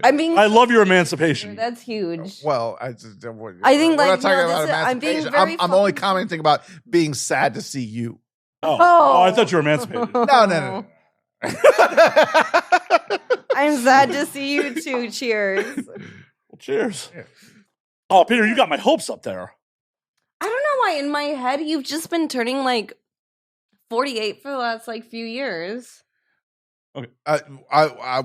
I'm being. I love your emancipation. That's huge. Well, I think, we're like, not talking no, about this is- I'm being emancipation. very I'm only fucking- commenting about being sad to see you. Oh, I thought you were emancipated. No. I'm sad to see you too. Cheers. Well, cheers. Oh, Peter, you got my hopes up there. I don't know why in my head you've just been turning like 48 for the last like few years. Okay.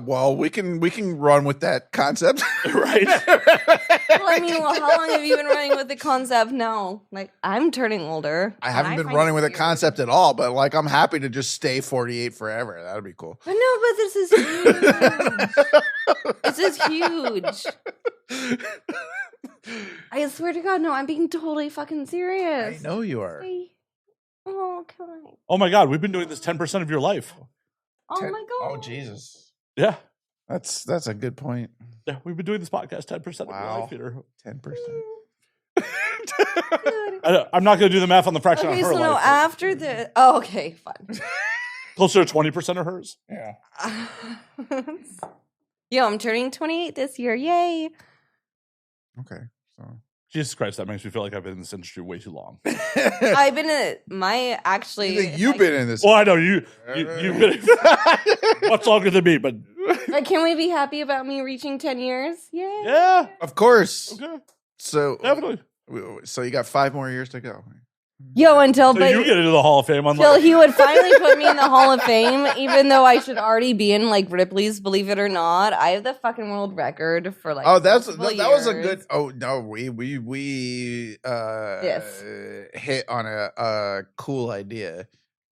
Well, we can run with that concept, Right? Well, I mean, how long have you been running with the concept now? Like, I'm turning older. I and haven't been find running it with a weird. concept at all, but like I'm happy to just stay 48 forever. That'd be cool. But no, but this is huge. This is huge. I swear to God, no, I'm being totally fucking I serious. know you are. Oh, come on. Oh my God, we've been doing this 10% of your life. Oh my God. Oh Jesus, Yeah. that's a good point. Yeah, we've been doing this podcast 10% of your Wow. life, Peter. 10%. I'm not going to do the math on the fraction Okay, of her so no, life. after the. Oh, okay, fine. Closer to 20% of hers. Yeah. Yo, I'm turning 28 this year. Yay. Okay. So Jesus Christ, that makes me feel like I've been in this industry way too long. I've been actually. you think you've been in this? Well, I know you've been much longer than me, but Like, can we be happy about me reaching 10 years? Yay. yeah, Of course. okay, So definitely. So you got 5 more years to go. Yo, until So you get into the Hall of Fame. Till he would finally put me in the Hall of Fame, even though I should already be in like Ripley's, believe it or not. I have the fucking world record for like. Oh, that multiple was a years. good. Oh no, we Yes. hit on a cool idea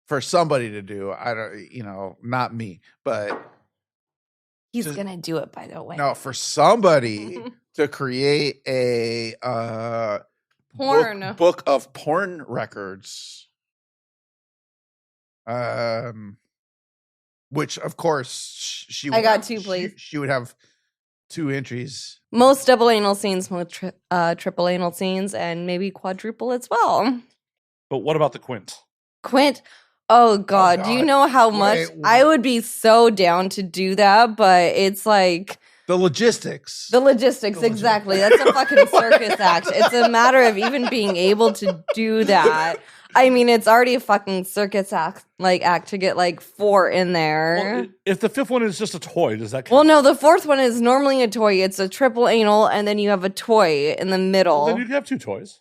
for somebody to do. I don't, not me, but He's just- gonna do it, by the way. no, for somebody to create a Porn. book of porn records. Which of course she. I would got have- 2, please. She would have 2 entries. Most double anal scenes, most triple anal scenes, and maybe quadruple as well. But what about the Quint? Quint. Oh God, do you God. know how much Wait, I would be so down to do that? But it's like. The logistics. The logistics, exactly. That's a fucking circus act. It's a matter of even being able to do that. I mean, it's already a fucking circus act to get like 4 in there. Well, if the 5th one is just a toy, does that count? Well, no, the 4th one is normally a toy. It's a triple anal, and then you have a toy in the middle. Then you can have 2 toys.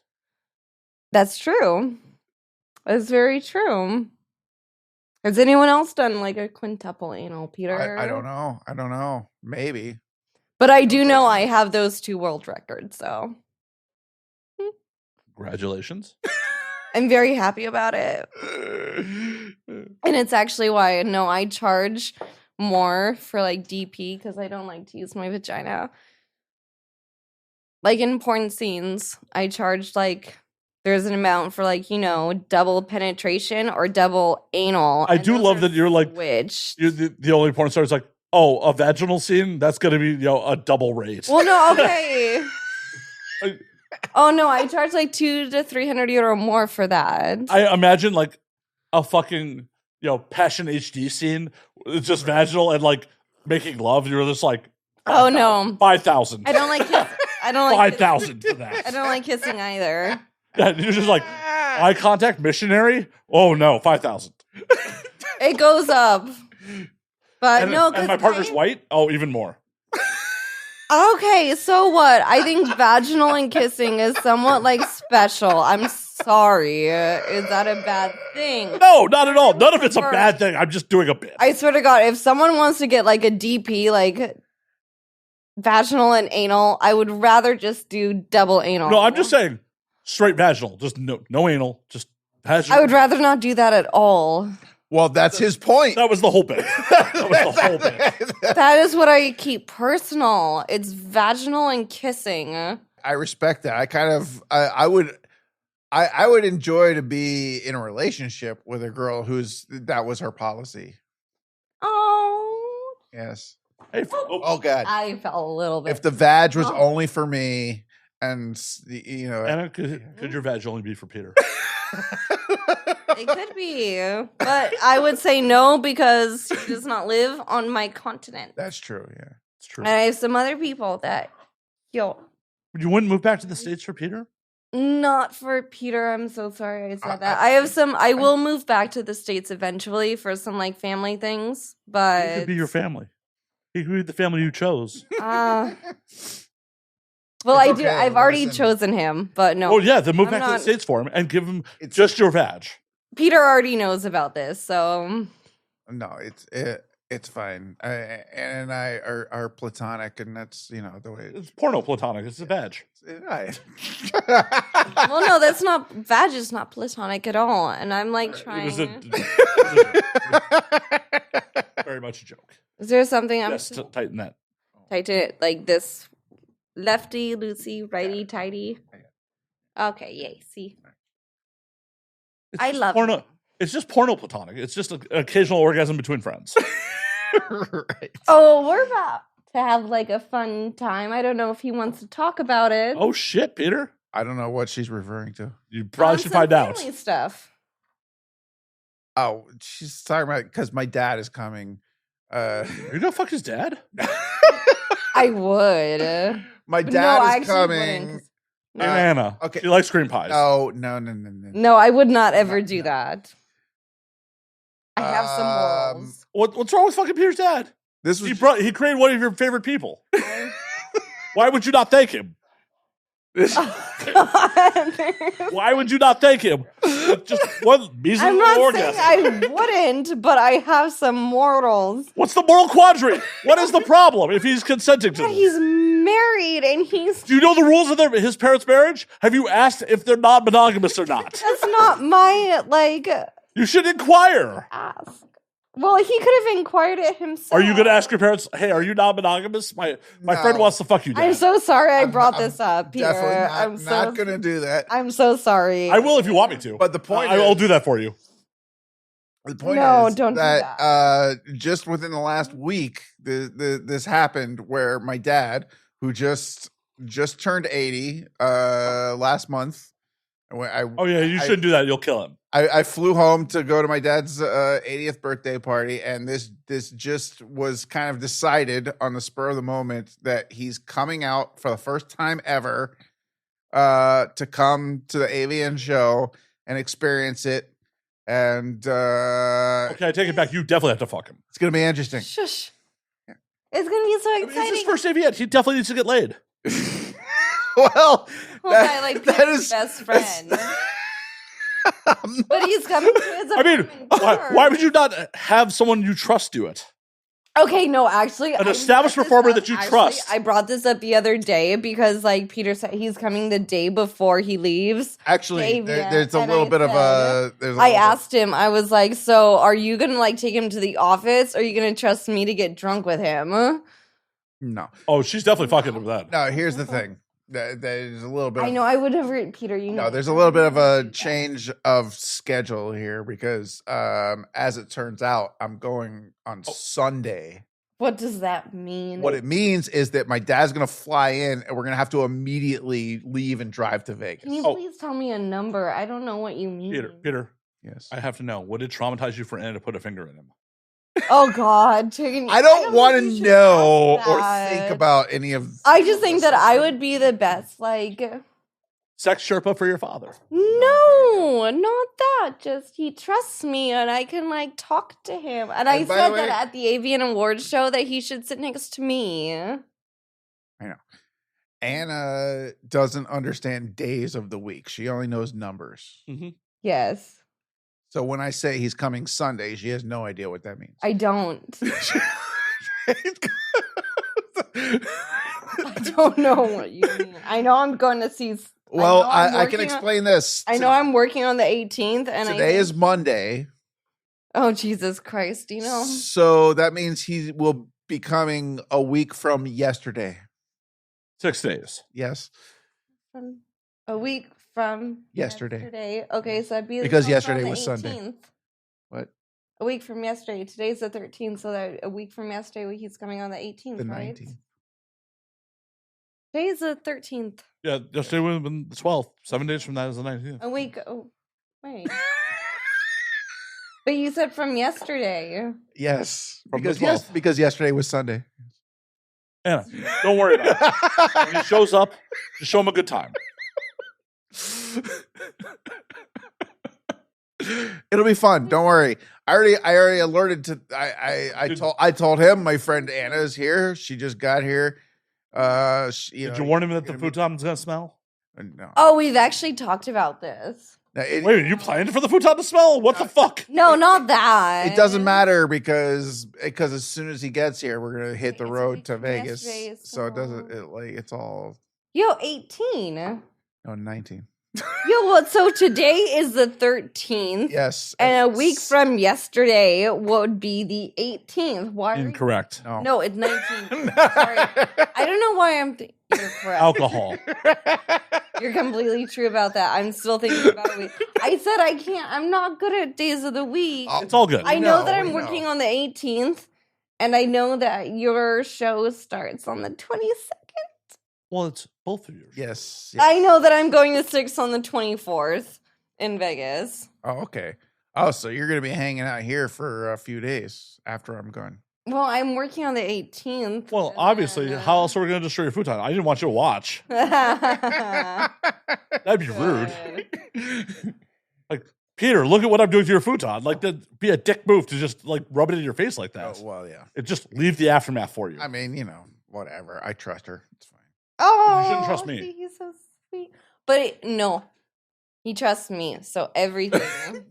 That's true. That's very true. Has anyone else done like a quintuple anal, Peter? I don't know. Maybe. But I do know I have those 2 world records, so Congratulations. I'm very happy about it. And it's actually why I charge more for like DP because I don't like to use my vagina. Like in porn scenes, I charge like there's an amount for like, double penetration or double anal. I and do those love are that you're like, switched. you're the only porn star is like, oh, a vaginal scene? That's going to be, a double rate. Well, no, okay. I- Oh no, I charge like €200 to €300 more for that. I imagine like a fucking Passion HD scene. It's just vaginal and like making love. You're just like, Oh no, 5,000. I don't like. I don't like 5,000 for that. I don't like kissing either. Yeah, you're just like eye contact missionary. Oh no, 5,000. It goes up, but And, no. and my partner's white. Oh, even more. Okay, so what? I think vaginal and kissing is somewhat like special. I'm sorry. Is that a bad thing? No, not at all. None of it's a bad thing. I'm just doing a bit. I swear to God, if someone wants to get like a DP, like vaginal and anal, I would rather just do double anal. No, I'm just saying straight vaginal. Just no anal. Just vaginal. I would rather not do that at all. Well, that's his point. That was the whole bit. That was the whole bit. That is what I keep personal. It's vaginal and kissing. I respect that. I kind of, I would enjoy to be in a relationship with a girl that was her policy. Oh. Yes. Hey, Oh God. I felt a little bit. If the vag was only for me, and Anna, could your vag only be for Peter? It could be, but I would say no because he does not live on my continent. That's true. Yeah, It's true. And I have some other people that, You wouldn't move back to the States for Peter? not for Peter. I'm so sorry I said that. I will move back to the States eventually for some like family things, He but could be your family. He could be the family you chose. well, It's I do. okay, I've already listen. chosen him, but no. Oh yeah, then move I'm back to not- the States for him and give him It's- just your vag. Peter already knows about this, so no, it's fine. Anna and I are platonic, and that's the way It's porno platonic. It's a vag. well, no, that's not vag is not platonic at all, and I'm like It trying. was very much a joke. Is there something I'm Yes, tighten that. tighten it like this? Lefty, loosey, righty, tighty. Okay, yay. See, It's I just love porno. it. It's just porno platonic. It's just an occasional orgasm between friends. Right. Oh, we're about to have like a fun time. I don't know if he wants to talk about it. Oh shit, Peter! I don't know what she's referring to. You probably should find out. Family stuff. Oh, she's talking about because my dad is coming. You're gonna fuck his dad? I would. My But dad I is actually coming. wouldn't, 'cause- Hey, Anna. okay. She likes cream pies. No. No, I would not ever do that. I have some morals. What's wrong with fucking Peter's dad? This was He created one of your favorite people. Why would you not thank him? Why would you not thank him? With just one measly I'm not orgasm. saying I wouldn't, but I have some morals. What's the moral quandary? What is the problem if he's consenting to But this? he's married and he's. Do you know the rules of his parents' marriage? Have you asked if they're non-monogamous or not? That's not my, like, You should inquire. ask. Well, he could have inquired it himself. Are you going to ask your parents, hey, are you non-monogamous? My friend No. wants to fuck you, Dad. I'm so sorry I brought I'm this up, Peter. definitely not gonna do that. I'm so sorry. I will if you want me to. But the point I'll is- do that for you. The point No, is don't do that just within the last week, this happened where my dad, who just turned 80 last month. Oh, yeah, you shouldn't do that. You'll kill him. I flew home to go to my dad's 80th birthday party, and this just was kind of decided on the spur of the moment that he's coming out for the first time ever to come to the AVN show and experience it. And Okay, I take it back. You definitely have to fuck him. it's gonna be interesting. Shush. It's going to be so I mean, exciting. it's his first AVN. He definitely needs to get laid. Well, Well, I like that Peter's is best friend. But he's coming to his I mean, apartment why first. would you not have someone you trust do it? Okay, no, actually, An I established brought this performer up- that you actually, trust. I brought this up the other day because, like, Peter said he's coming the day before he leaves. actually, AVN, there's a and little I bit of a. said- There's a I little bit- asked him, I was like, "So, are you gonna like take him to the office? Or are you gonna trust me to get drunk with him?" No, Oh, she's definitely fucking him then. no. Here's the thing. There's a little bit. I know I would never, Peter. You know, No, there's a little bit of a change of schedule here because, as it turns out, I'm going on Sunday. What does that mean? What it means is that my dad's gonna fly in, and we're gonna have to immediately leave and drive to Vegas. Can you Oh. please tell me a number? I don't know what you mean. Peter, Yes. I have to know. Would it traumatize you for Anna to put a finger in him? Oh God, I don't want to think you should know ask or that. think about any of. I just think that I would be the best. Like, Sex Sherpa for your father. no, not that. Just he trusts me, and I can like talk to him. And I And by said the way- that at the AVN Awards show that he should sit next to me. I know. Anna doesn't understand days of the week. She only knows numbers. Mm-hmm. Yes, So when I say he's coming Sunday, she has no idea what that means. I don't. I don't know what you mean. I know I'm going to see. Well, know I'm I can working explain this. I know I'm working on the 18th, and Today is Monday. Oh Jesus Christ! You know. So that means he will be coming a week from yesterday. 6 days. Yes. From a week from Yesterday. Okay, so that'd be Because also yesterday on the was Sunday. 18th. What? A week from yesterday. Today's the 13th, so that a week from yesterday, he's coming on the 18th, The right? 19th. Today's the 13th. Yeah, yesterday would have been the 12th. 7 days from that is the 19th. A week. Oh, wait. But you said from yesterday. Yes. From the Because 12th. because yesterday was Sunday. Anna, don't worry about it. When he shows up, just show him a good time. It'll be fun. Don't worry. I already alerted to. I told him my friend Anna is here. She just got here. Did you warn him that the futon's gonna smell? No. Oh, we've actually talked about this. It, Wait, you planned for the futon to smell? What the fuck? No, not that. it doesn't matter because as soon as he gets here, we're gonna hit the It's a road week to from Vegas. yesterday, So it doesn't. so- It's all 18. no 19. Yo, well, so today is the 13th. Yes. And a week from yesterday would be the 18th. Why? Are Incorrect. No. No, it's 19th. Sorry. I don't know why I'm. You're correct. Alcohol. You're completely true about that. I'm still thinking about a week. I said I can't. I'm not good at days of the week. Oh, It's all good. I know that we I'm working know. on the 18th, and I know that your show starts on the 22nd. Well, it's both of yours. Yes. I know that I'm going to 6 on the 24th in Vegas. Oh, okay. Oh, so you're gonna be hanging out here for a few days after I'm gone. Well, I'm working on the 18th. Well, and obviously, then, how else are we going to destroy your futon? I didn't want you to watch. That'd be rude. Like, Peter, look at what I'm doing to your futon. Like, that'd be a dick move to just, like, rub it in your face like that. Oh, well, yeah. It just leave the aftermath for you. I mean, whatever. I trust her. It's fine. Oh, You shouldn't trust me. see, he's so sweet. But no, he trusts me. So everything.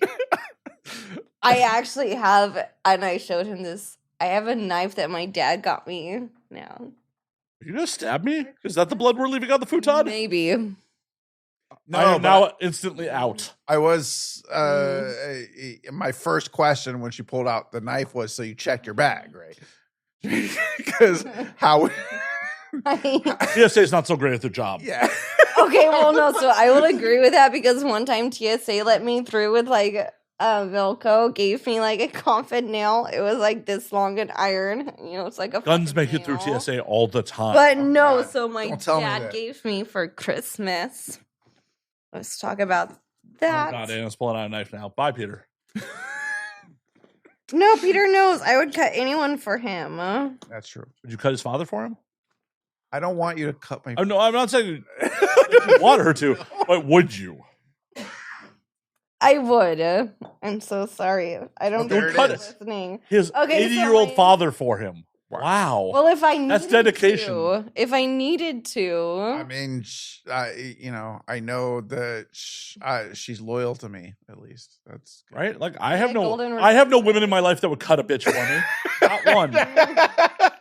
I actually have, and I showed him this. I have a knife that my dad got me now. Are you going to stab me? Is that the blood we're leaving on the futon? Maybe. I am now instantly out. I was my first question when she pulled out the knife was, so you checked your bag, right? Because how TSA is not so great at their job. yeah. Okay, well, no, so I will agree with that because one time TSA let me through with like Velcro, gave me like a coffin nail. It was like this long and iron. It's like a Guns fucking make it through nail. TSA all the time. But no, God. so my Don't tell me dad that. gave me for Christmas. Let's talk about Oh, that. God, Anna's pulling out a knife now. Bye, Peter. No, Peter knows. I would cut anyone for him. That's true. Would you cut his father for him? I don't want you to cut my Oh, no, I'm not saying that you want her to, but would you? I would. I'm so sorry. I don't Well, think there it he's is. listening. His Okay, so 80-year-old my- father for him. Wow. Well, if I needed That's dedication. if I needed to, I mean, I know that she's loyal to me. At least that's good. Right? Like I have Yeah, no golden women in my life that would cut a bitch for me. Not one.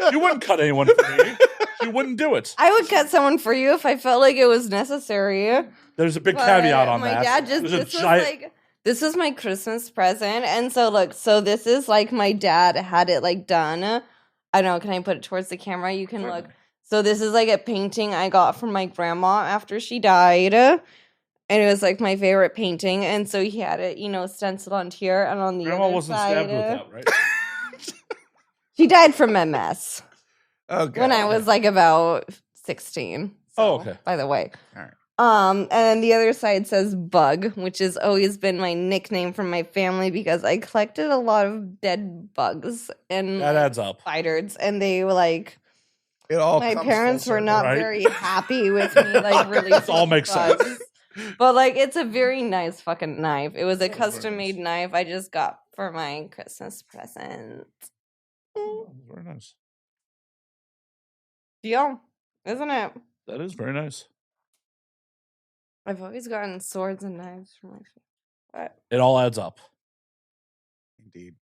She wouldn't cut anyone for me. She wouldn't do it. I would cut someone for you if I felt like it was necessary. There's a big But caveat on my that. dad just There's a this was giant- like this was my Christmas present, and so look, so this is like my dad had it like done. I don't know. Can I put it towards the camera? You can look. So this is like a painting I got from my grandma after she died, and it was like my favorite painting. And so he had it, stenciled on here and on the Grandma other wasn't side. stabbed with that, right? She died from MS Okay. when I was like about 16. Oh, So, okay. By the way. All right. And then the other side says bug, which has always been my nickname from my family because I collected a lot of dead bugs and That adds up. spiders, and they were like, It all my comes parents full were circle, not right? very happy with me like releasing all makes sense. bugs. But like, it's a very nice fucking knife. It was a That is very custom made nice. knife I just got for my Christmas present. Very nice. Deal, isn't it? That is very nice. I've always gotten swords and knives from my family. It all adds up. Indeed.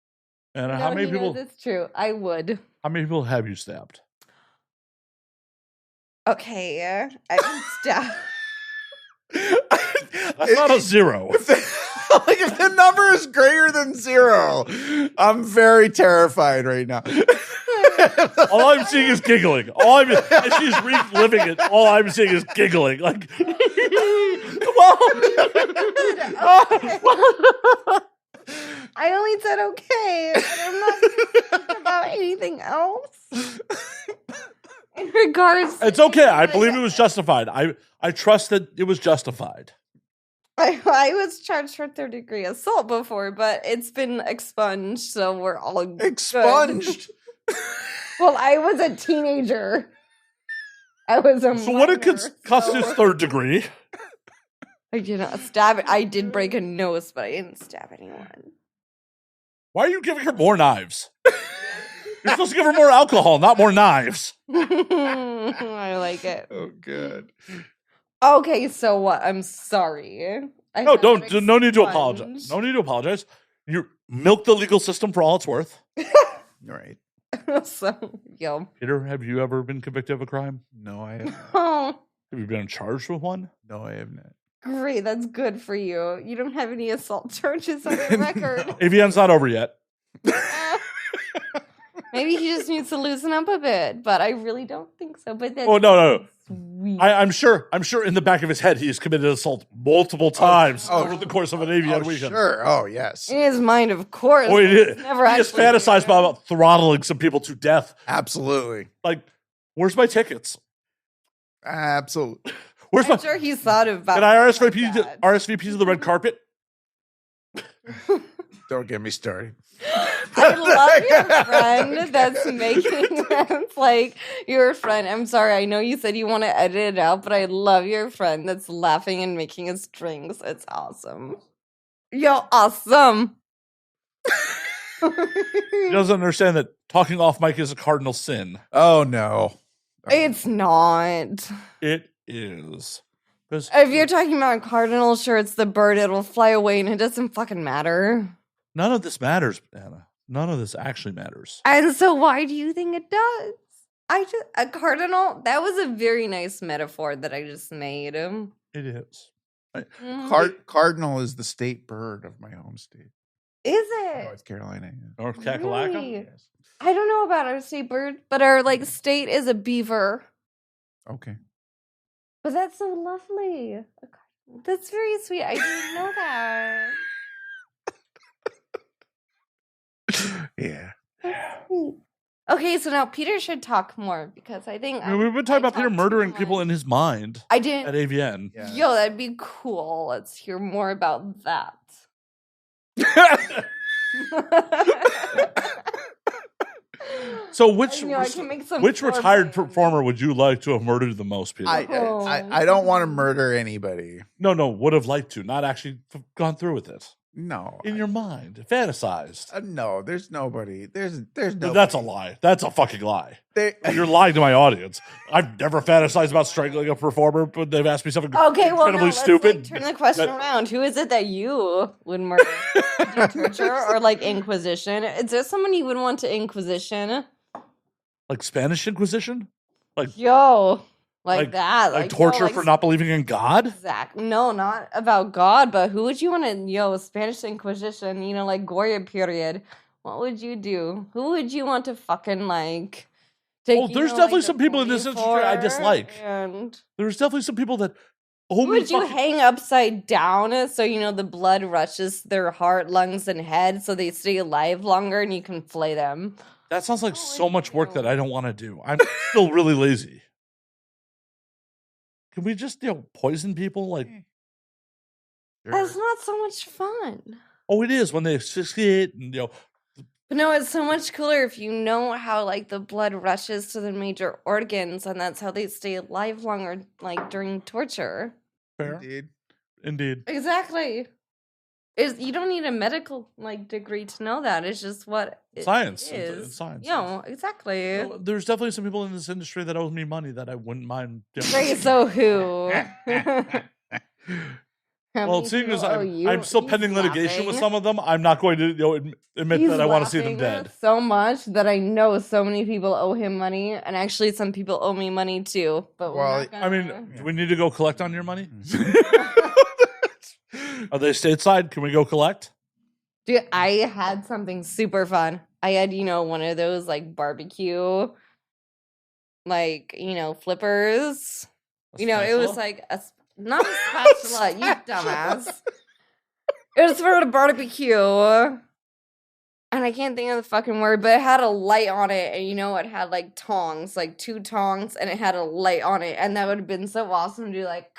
And No, how many he people? knows it's true. I would. How many people have you stabbed? Okay, I've been stabbed. That's not a zero. If the number is greater than 0, I'm very terrified right now. All I'm seeing is giggling. As she's reliving it, all I'm seeing is giggling. Like, I only said okay, but I'm not thinking about anything else. In regards, it's okay. I believe it was justified. I trust that it was justified. I was charged for third-degree assault before, but it's been expunged, so we're all good. Expunged. Well, I was a teenager. I was a So what it minor, constitutes so- third degree? I did not stab it. I did break a nose, but I didn't stab anyone. Why are you giving her more knives? You're supposed to give her more alcohol, not more knives. I like it. Oh, good. Okay, so what? I'm sorry. I No, had don't. that No need to apologize. expunged. No need to apologize. You milk the legal system for all it's worth. Right. So, yo. Peter, have you ever been convicted of a crime? No, I have not. Oh, Have you been charged with one? No, I have not. great. That's good for you. You don't have any assault charges on your record. AVN's not over yet. Maybe he just needs to loosen up a bit, but I really don't think so. But that's Oh no. sweet. I'm sure in the back of his head he's committed assault multiple times over the course of an AVN Oh, weekend. sure. Oh, yes. In his mind, of course. Oh, It's never he just actually fantasized been. about throttling some people to death. Absolutely. Like, where's my tickets? Absolutely. Where's my? I'm sure he's thought about. Can I things RSVP like that. RSVP to the red carpet? Don't get me started. I love your friend that's making that's like your friend. I'm sorry, I know you said you want to edit it out, but I love your friend that's laughing and making us drinks. It's awesome. Yo, awesome. He doesn't understand that talking off mic is a cardinal sin. Oh, no. It's not. It is. 'Cause If you're talking about a cardinal, sure, it's the bird. It'll fly away, and it doesn't fucking matter. none of this matters, Anna. None of this actually matters. And so, why do you think it does? A cardinal. That was a very nice metaphor that I just made. It is. Mhm. Cardinal is the state bird of my home state, Is it? North Carolina. Yeah. North Kakalaka. Really? Yes. I don't know about our state bird, but our like state is a beaver. Okay. But that's so lovely. That's very sweet. I didn't know that. Yeah. That's sweet. Okay, so now Peter should talk more because I think I mean, we've been talking about Peter talked too murdering people much. in his mind I at didn't. AVN. Yeah. Yo, that'd be cool. Let's hear more about that. So I which know, I can make some which retired foreplay. performer would you like to have murdered the most, Peter? I don't want to murder anybody. No, would have liked to, not actually gone through with it. No. In your mind, fantasized. No, there's nobody. There's But no. that's a lie. That's a fucking lie. You're You're lying to my audience. I've never fantasized about strangling a performer, but they've asked me something Okay, well, incredibly now let's stupid. like, turn the question that- around. Who is it that you would murder? Do torture or like Inquisition? Is there someone you would want to Inquisition? Like Spanish Inquisition? Yo, like Like- that. Like yo, torture like for not believing in God? Zach. No, not about God, but who would you want to, Spanish Inquisition, like Goya period. What would you do? Who would you want to fucking like take? Oh, there's definitely some people in this industry I dislike. And There's definitely some people that who only would you fucking- hang upside down so the blood rushes their heart, lungs, and head so they stay alive longer and you can flay them? That sounds like What so would much you work do? that I don't want to do. I'm still really lazy. can we just poison people? Like, That's not so much fun. oh, it is when they asphyxiate and But no, it's so much cooler if you know how like the blood rushes to the major organs, and that's how they stay alive longer, like during torture. fair. Indeed. Exactly. You don't need a medical like degree to know that. It's just what Science. it is. It's science. Exactly. So, there's definitely some people in this industry that owe me money that I wouldn't mind. Great, so who? Well, seeing as I'm still pending litigation with some of them, I'm not going to admit that I want to see them dead. So much that I know so many people owe him money, and actually some people owe me money too. But I mean, do we need to go collect on your money? Are they stateside? Can we go collect? Dude, I had something super fun. I had, one of those like barbecue, like, flippers. It was like not a spatula, you dumbass. It was for a barbecue. And I can't think of the fucking word, but it had a light on it. And it had like tongs, like 2 tongs, and it had a light on it. And that would have been so awesome to do like,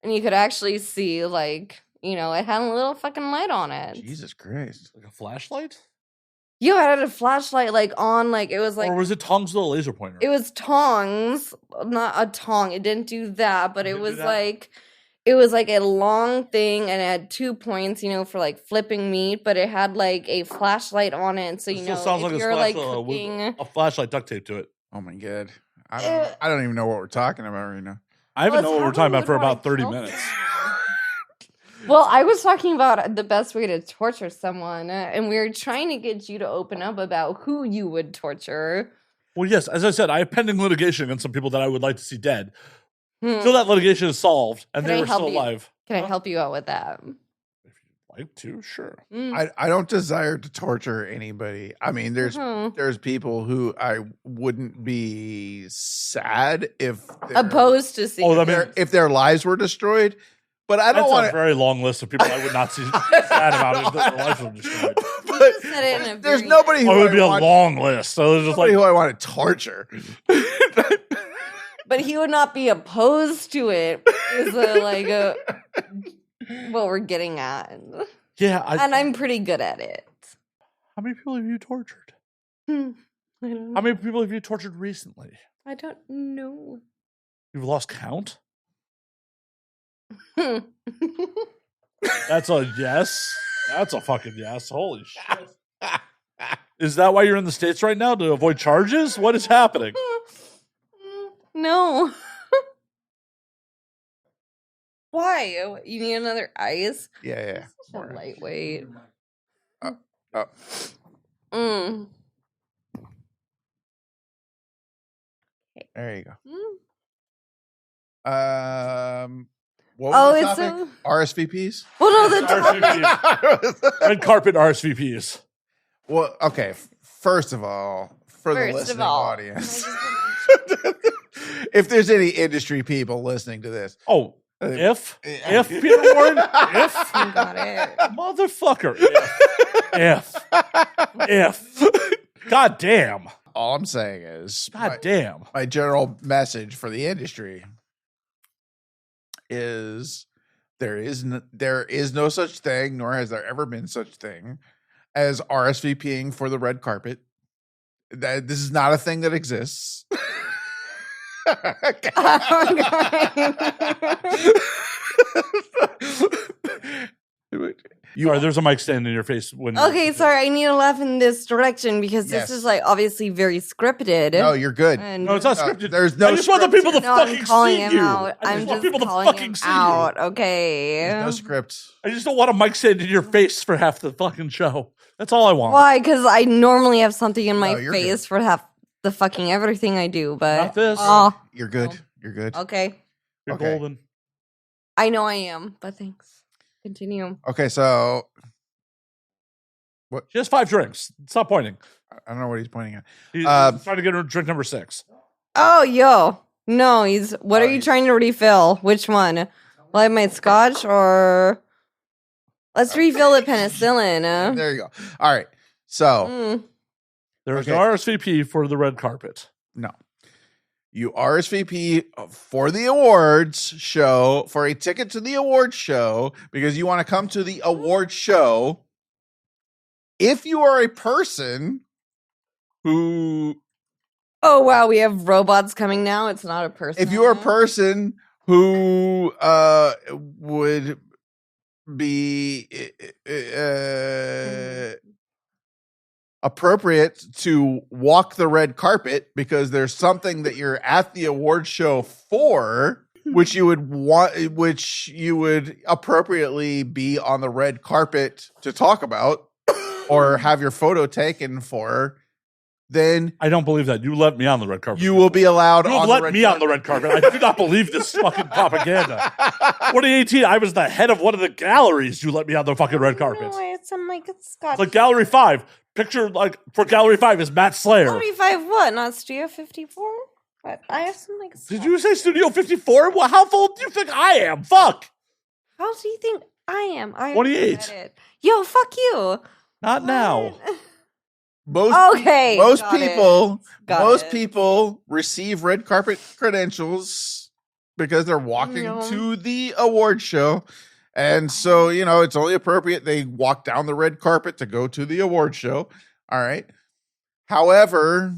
and you could actually see like, it had a little fucking light on it. Jesus Christ. Like a flashlight? Yeah, I had a flashlight like on, like it was like. Or was it tongs with a laser pointer? It was tongs, not a tong. It didn't do that, but it was like a long thing, and it had 2 points, for like flipping meat. But it had like a flashlight on it, so sounds if like you're like cooking, with a flashlight duct tape to it. Oh my god. I don't even know what we're talking about right now. I haven't known what we're talking about for about 30 minutes. Well, I was talking about the best way to torture someone, and we were trying to get you to open up about who you would torture. Well, yes, as I said, I have pending litigation against some people that I would like to see dead. Until that litigation is solved and they were still alive. Can I help you out with that? If you'd like to, sure. I don't desire to torture anybody. I mean, there's people who I wouldn't be sad if opposed to seeing if their lives were destroyed. But I don't want a very long list of people I would not see sad about if their lives were destroyed. But there's nobody who it would be a long list. So there's just like who I want to torture. But he would not be opposed to it. Is what we're getting at. Yeah, and I'm pretty good at it. How many people have you tortured? I don't know. How many people have you tortured recently? I don't know. You've lost count? That's a yes. That's a fucking yes. Holy shit. Is that why you're in the States right now? To avoid charges? What is happening? No. Why? You need another ice? Yeah. So lightweight. There you go. Mm. What was the topic? RSVPs? Well, no, the topic. Red carpet RSVPs. Well, okay. First of all, for the listening audience, if there's any industry people listening to this, if Peter Warren, got it, motherfucker, if, god damn. All I'm saying is, damn. My general message for the industry is there is no such thing, nor has there ever been such thing as RSVPing for the red carpet. This is not a thing that exists. There's a mic stand in your face. Okay, sorry, I need to laugh in this direction because this is like obviously very scripted. No, you're good. No, it's not scripted. There's no. I just want the people to fucking I'm calling see him you. out. I'm just calling him out. Okay. There's no script. I just don't want a mic stand in your face for half the fucking show. That's all I want. Why? Because I normally have something in my face for half the fucking everything I do, but not this. You're good. You're good. Okay. You're golden. I know I am, but thanks. Continue. Okay, so what? She has 5 drinks. Stop pointing. I don't know what he's pointing at. He's trying to get her drink number 6. Oh, yo. No, what are you trying to refill? Which one? Will I have my scotch or let's refill the penicillin? There you go. All right. So there's no RSVP for the red carpet. No. you RSVP for the awards show, for a ticket to the awards show, because you want to come to the awards show. If you are a person who... Oh, wow, we have robots coming now. It's not a person. If you are a person who would be appropriate to walk the red carpet because there's something that you're at the award show for, which you would appropriately be on the red carpet to talk about or have your photo taken for, then I don't believe that. You let me on the red carpet. you will be allowed You on let the red me carpet. on the red carpet. I do not believe this fucking propaganda. 2018, I was the head of one of the galleries. You let me on the fucking red carpet. No, I'm like, it's got It's like Gallery 5. Picture like for Gallery 5 is Matt Slayer. 45 what? Not Studio 54? But I have some like. Did you say Studio 54? Well, how old do you think I am? Fuck. How do you think I am? I 28. said it. Yo, fuck you. Not now. Okay. Most got it. people, Got most it. people receive red carpet credentials because they're walking No. to the award show. And so, it's only appropriate they walk down the red carpet to go to the award show. All right. However,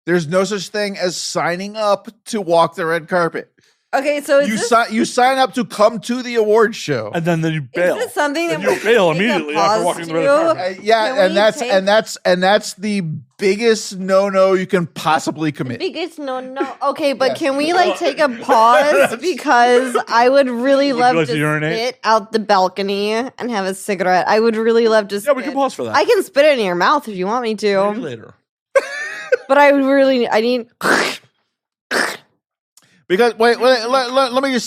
there's no such thing as signing up to walk the red carpet. Okay, so is You sign up to come to the award show. And then you bail. Is this something that And you we bail can take a immediately after pause walking the red to? carpet. Yeah, Can and we that's take- and that's the biggest no you can possibly commit. Biggest no. Okay, but Yes. can we take a pause because I would really Would you love like to to urinate? spit out the balcony and have a cigarette. I would really love to. Yeah, Spit. we can pause for that. I can spit it in your mouth if you want me Maybe to, later. but I would really. I need. Because let me just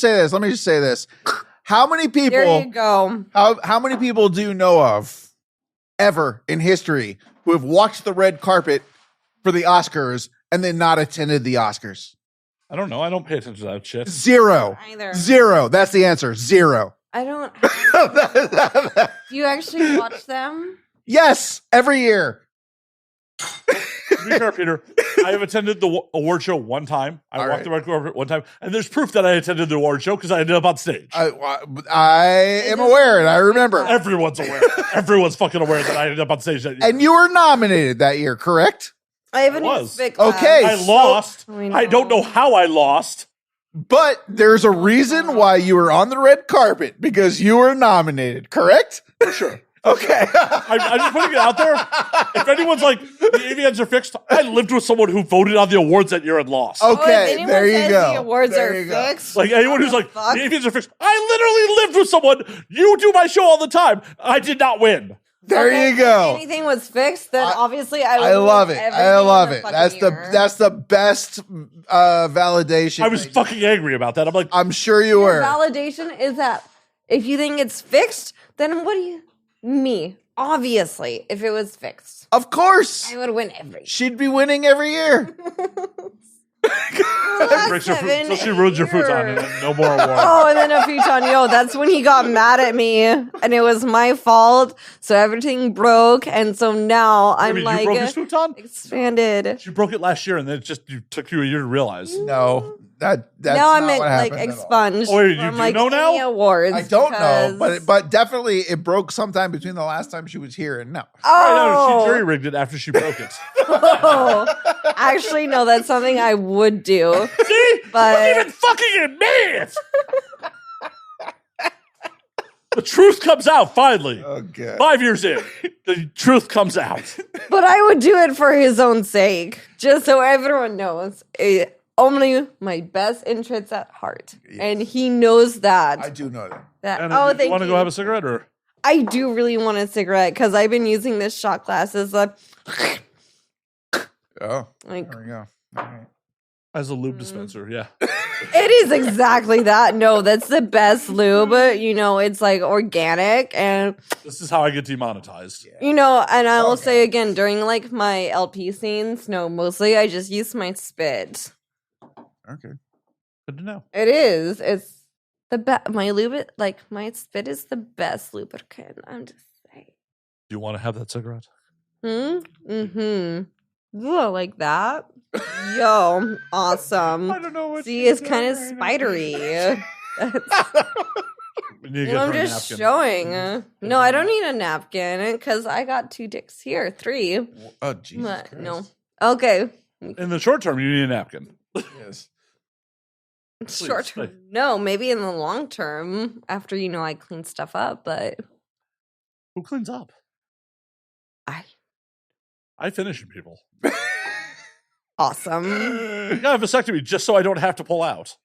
say this. How many people? There you go. How many people do you know of ever in history who have walked the red carpet for the Oscars and then not attended the Oscars? I don't know. I don't pay attention to that shit. Zero. Either. Zero. That's the answer. Zero. I don't. Do you actually watch them? Yes, every year. To be fair, Peter, I have attended the award show one time. I All walked right. the red carpet one time, and there's proof that I attended the award show because I ended up on stage. I am aware, and I remember. Everyone's aware. Everyone's fucking aware that I ended up on stage that year. And you were nominated that year, correct? I haven't was. even spit class. Okay. I lost. I I don't know how I lost. But there's a reason why you were on the red carpet, because you were nominated, correct? For sure. Okay. I'm just putting it out there. If anyone's like, the AVNs are fixed, I lived with someone who voted on the awards that year and lost. Oh, if Okay, anyone there you says go. The awards There are you go. fixed. Like anyone who's like, fuck? the AVNs are fixed. I literally lived with someone. You do my show all the time. I did not win. There Okay, you go. If anything was fixed, then obviously I would I love lose it. everything I love in the it. fucking year. That's the best validation. I was fucking angry about that. I'm like, I'm sure you were. Validation is that if you think it's fixed, then what do you me? Obviously, if it was fixed, Of course. I would win every. She'd be winning every year. breaks her so she ruins your futon and then no more award. Oh, and then a futon, that's when he got mad at me, and it was my fault. So everything broke, and so now I'm Maybe like you broke his futon? expanded. She broke it last year and then it just took you a year to realize. No, that's Now I'm not what like happened at all. expunged. Oh, wait, you from, do like, know now? any awards. I don't know, because- but definitely it broke sometime between the last time she was here and now. I know, Oh, she jury rigged it after she broke it. oh. Actually, no, that's something I would do. See? But- Don't even fucking admit it! The truth comes out finally. Okay. 5 years in, the truth comes out. But I would do it for his own sake, just so everyone knows. Only my best interests at heart, and he knows that. I do know that. That And thank you want to you. go have a cigarette or? I do really want a cigarette because I've been using this shot glass as a Oh, like. there we go. All right. As a lube dispenser, yeah. It is exactly that. No, that's the best lube. It's like organic and This is how I get demonetized. and I will say again during like my LP scenes. No, mostly I just use my spit. Okay. Good to know. It is. It's the best. My lube, my spit is the best lubricant. I'm just saying. Do you want to have that cigarette? Mm-hmm. Ugh, like that. Yo, awesome. I don't know what See, she's it's kind of doing right now. spidery. We need to get Well, I'm her a just napkin. showing. No, I don't need a napkin because I got 2 dicks here, 3. Oh, Jesus But, Christ. no. Okay. In the short term, you need a napkin. Yes. Short Please, term. No, maybe in the long term after, I clean stuff up, but Who cleans up? I I finish people. awesome. I got a vasectomy just so I don't have to pull out.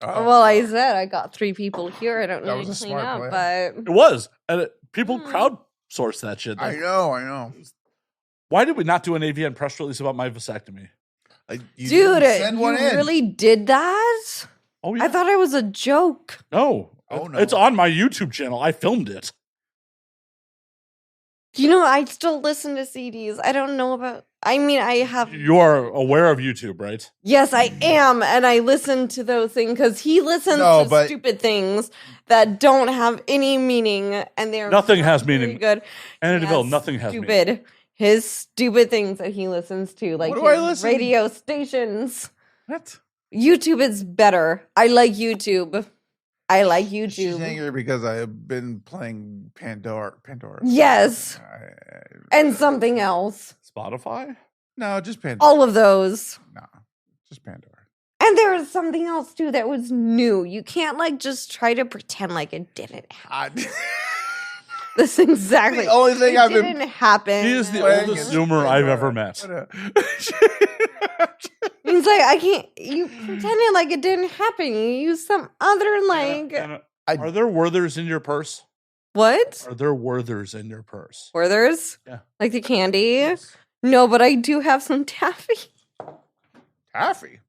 Oh, Well, I said I got 3 people here. I don't That need was to a clean smart up, plan. It but was. And people Hmm. crowdsource that shit. I know. Why did we not do an AVN press release about my vasectomy? You dude, didn't send one you in. really did that? Oh, yeah. I thought it was a joke. No. Oh, no. It's on my YouTube channel. I filmed it. I still listen to CDs. I don't know about. I mean, I have. You are aware of YouTube, right? Yes, I am, and I listen to those things because he listens No, to but- stupid things that don't have any meaning, and they're Nothing not has very meaning. Good. Anna He DeVille, has nothing has meaning. stupid. His stupid things that he listens to, like What do I his listen? radio stations. What? YouTube is better. I like YouTube. I like She's YouTube. angry because I have been playing Pandora. Yes. And something else. Spotify? No, just Pandora. All of those. No, just Pandora. And there was something else too that was new. You can't just try to pretend like it didn't happen. This exactly. The only thing it I've been- didn't happen. He is the Playing oldest is Zoomer I've Pandora. ever met. He's like, I can't. You pretended like it didn't happen. You used some other Anna, are there Werthers in your purse? what? Are there Werthers in your purse? Werthers? Yeah. Like the candy? No, but I do have some taffy. Taffy.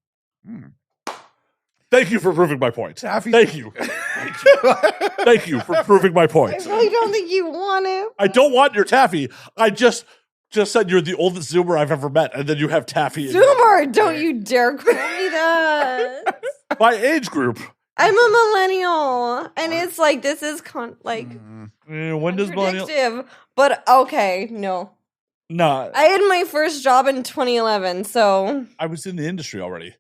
Thank you for proving my point. Taffy. Thank you. Thank you for proving my I point. really don't think you want it. I don't want your taffy. I just said you're the oldest Zoomer I've ever met, and then you have taffy. in your- Zoomer, don't you dare call me that. My age group. I'm a millennial, and it's like this is When does millennial? contradictive. But okay, no. Nah, I had my first job in 2011, so I was in the industry already.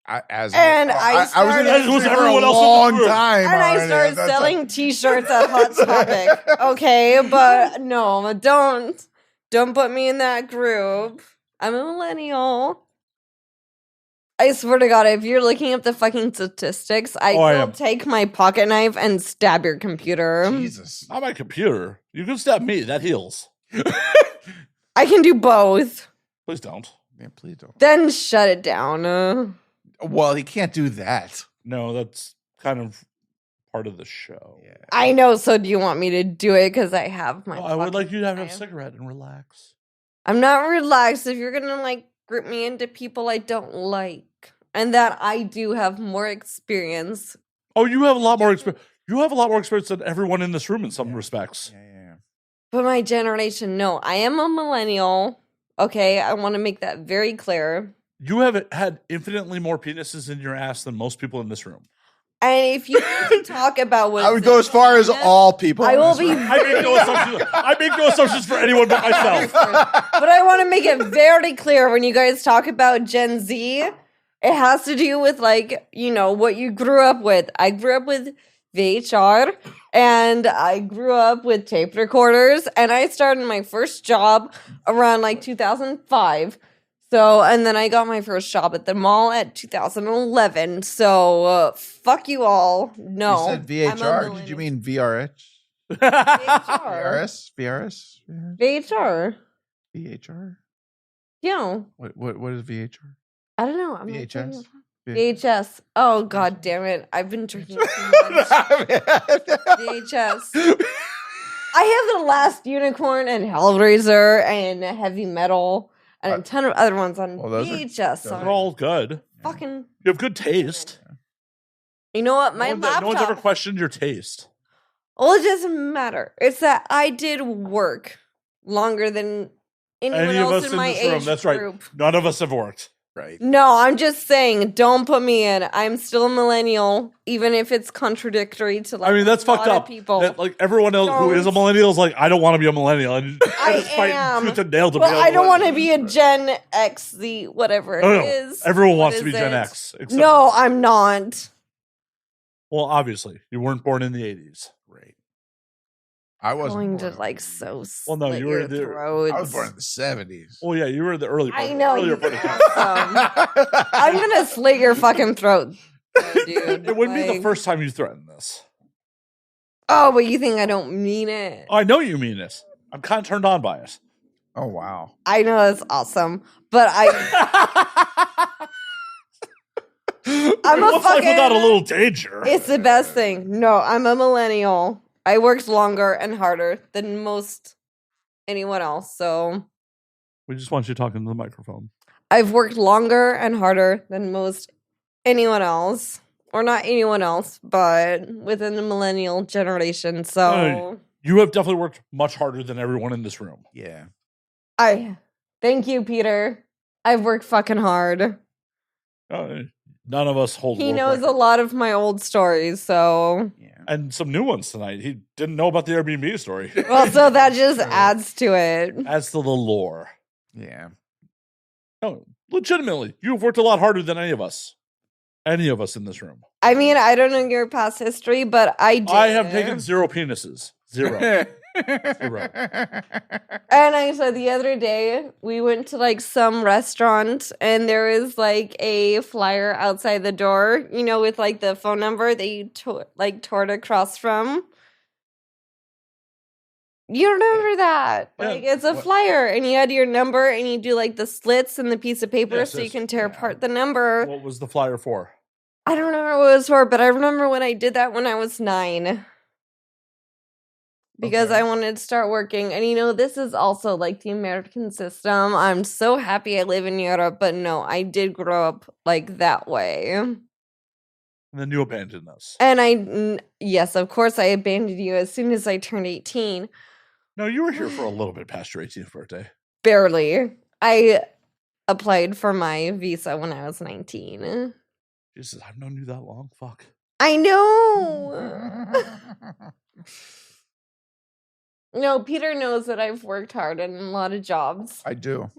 I I was in started- the As was industry for everyone a else in the long group. time. and I already. started That's selling T-shirts at Hot Topic. Okay, but no, don't put me in that group. I'm a millennial. I swear to God, if you're looking up the fucking statistics, I Oh, I will am. take my pocket knife and stab your computer. Jesus. Not my computer. You can stab me. That heals. I can do both. Please don't. Man, please don't. Then shut it down. Well, he can't do that. No, that's kind of part of the show. Yeah. I know, so do you want me to do it? Because I have my No, I would pocket like you to have a knife. cigarette and relax. I'm not relaxed if you're gonna group me into people I don't like. And that I do have more experience. Oh, you have a lot more experience. You have a lot more experience than everyone in this room in some respects. Yeah. But my generation, no. I am a millennial. Okay, I want to make that very clear. You have had infinitely more penises in your ass than most people in this room. And if you want to talk about what I would go as far as all people. I in will this be room. I make no assumptions for anyone but myself. But I want to make it very clear when you guys talk about Gen Z, it has to do with what you grew up with. I grew up with VHR and I grew up with tape recorders and I started my first job around 2005. So, and then I got my first job at the mall at 2011. So, fuck you all. No. You said VHR. Did you mean VRH? VHR? VRS? VHR. VHR? Yeah. What is VHR? I don't know. I'm not VHS? saying it. VHS. Oh, god damn it. I've been drinking too much. VHS. I have The Last Unicorn and Hellraiser and Heavy Metal and a ton of other ones on Well, those are- VHS. those are They're all good. Fucking. You have good taste. You know what? My No one's ever laptop. questioned your taste. Well, it doesn't matter. It's that I did work longer than anyone Any of else us in in my this room. age That's right. group. None of us have worked. Right. No, I'm just saying, don't put me in. I'm still a millennial, even if it's contradictory to like. I mean, that's a lot fucked of up. People. That, like everyone else who is a Don't. millennial is like, I don't want to be a millennial. And I am. tooth and nail to Well, be a I don't want to millennial. be a Gen X, Z, whatever it No, is. everyone What wants to be is Gen it? X. Except, No, I'm not. well, obviously, you weren't born in the 80s. Right. I wasn't Going born to in like the so 80s. Well, no, slit you were your the- throats. I was born in the 70s. Well, yeah, you were the early part. I know. Earlier You part of I'm gonna slit your fucking throat, dude. It wouldn't be the Like- first time you threatened this. Oh, but you think I don't mean it? I know you mean this. I'm kind of turned on by it. Oh, wow. I know that's awesome, but I'm a What's life fucking. without a little danger? It's the best thing. No, I'm a millennial. I worked longer and harder than most anyone else. So We just want you talking to the microphone. I've worked longer and harder than most anyone else. Or not anyone else, but within the millennial generation. So You have definitely worked much harder than everyone in this room. Yeah. thank you, Peter. I've worked fucking hard. None of us hold. He world knows a records. lot of my old stories, so Yeah. and some new ones tonight. He didn't know about the Airbnb story. well, so that just adds to it. As to the lore. Yeah. No, legitimately, you've worked a lot harder than any of us. Any of us in this room. I mean, I don't know your past history, but I did. I have taken 0 penises. 0. And I said the other day, we went to like some restaurant and there was like a flyer outside the door, you know, with like the phone number that you tore it across from. You remember that? Yeah. Like it's a What? flyer and you had your number and you do like the slits in the piece of paper Yes, so you yes. can tear Yeah. apart the number. What was the flyer for? I don't remember what it was for, but I remember when I did that when I was 9. Because Okay. I wanted to start working. And you know, this is also like the American system. I'm so happy I live in Europe, but no, I did grow up like that way. And then you abandoned us. And yes, of course, I abandoned you as soon as I turned 18. No, you were here for a little bit past your 18th birthday. Barely. I applied for my visa when I was 19. Jesus, I've known you that long. Fuck. I know. No, Peter knows that I've worked hard in a lot of jobs. I do.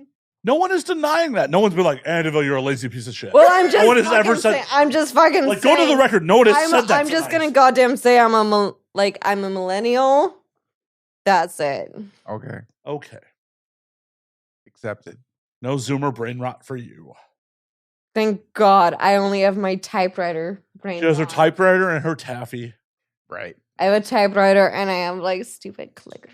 No one is denying that. No one's been like, Annabelle, you're a lazy piece of shit. Well, I'm just No one has fucking ever said. saying, I'm just fucking Like, go to the saying, record. No one has said that. I'm just tonight. gonna goddamn say I'm a millennial. That's it. Okay. Okay. Accepted. No Zoomer brain rot for you. Thank God I only have my typewriter brain. She has her rot. typewriter and her taffy. Right. I have a typewriter and I have like stupid clicker.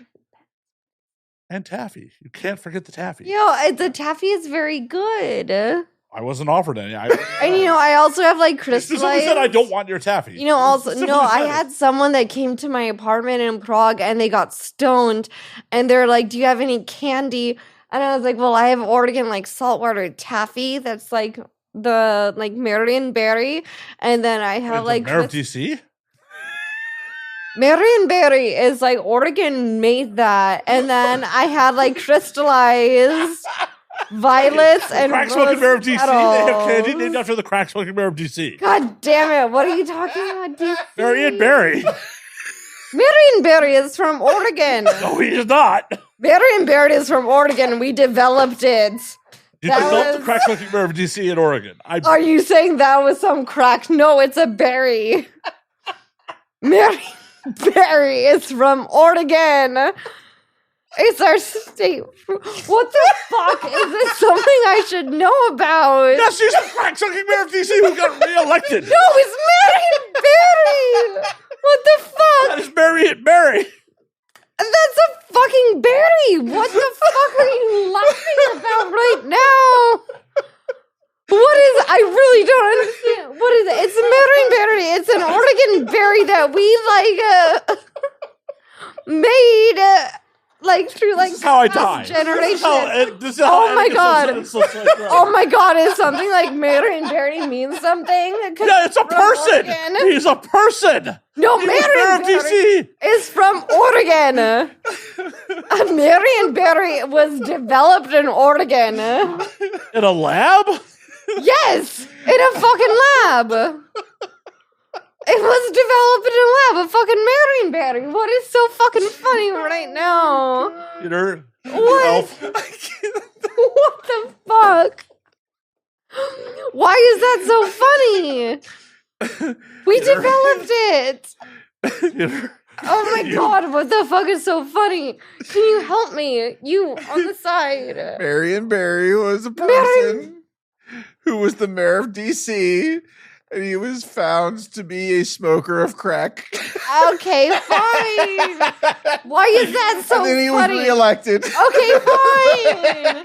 And taffy. You can't forget the taffy. The taffy is very good. And I wasn't offered any. I also have like Specifically crystallized. said I don't want your taffy. You know, also Specifically no, I said it. had someone that came to my apartment in Prague and they got stoned and they're like, "Do you have any candy?" And I was like, "Well, I have Oregon like saltwater taffy that's like the like Marion berry." And then I have Wait, the like mayor of DC? Marion berry is like Oregon made that. And then I had like crystallized violets and Crack smoking mayor of DC. They have candy petals. named after the crack smoking mayor of DC. God damn it. What are you talking about? DC? Marion Barry. Marion berry is from Oregon. No, he is not. Marion berry is from Oregon. We developed it. You That developed the was- crack smoking mayor of DC in Oregon. Are you saying that was some crack? No, it's a berry. Marion berry is from Oregon. It's our state fruit. What the fuck? Is this something I should know about? Yes, she's a crack smoking mayor of DC who got reelected. No, it's Marion berry. What the fuck? That is Marion Barry. That's a fucking berry. What the fuck are you laughing about right now? What is? I really don't understand. What is it? It's a Marion berry. It's an Oregon berry that we made like through like This is how I past die. generation. This is how Oh my God. Oh Oh my God! Is something like Marion berry means something? 'Cause Yeah, it's a from person. Oregon. He's a person. No, He's mayor Marion of berry DC. is from Oregon. A Marion berry was developed in Oregon. In a lab? Yes, in a fucking lab. It was developed in a lab. A fucking Marionberry. What is so fucking funny right now? Peter. What? What the fuck? Why is that so funny? We developed it. Peter. Oh my god, what the fuck is so funny? Can you help me? You on the side. Marion Barry was a person who was the mayor of DC, and he was found to be a smoker of crack. Okay, fine. Why is that so And then he funny? was reelected. Okay, fine.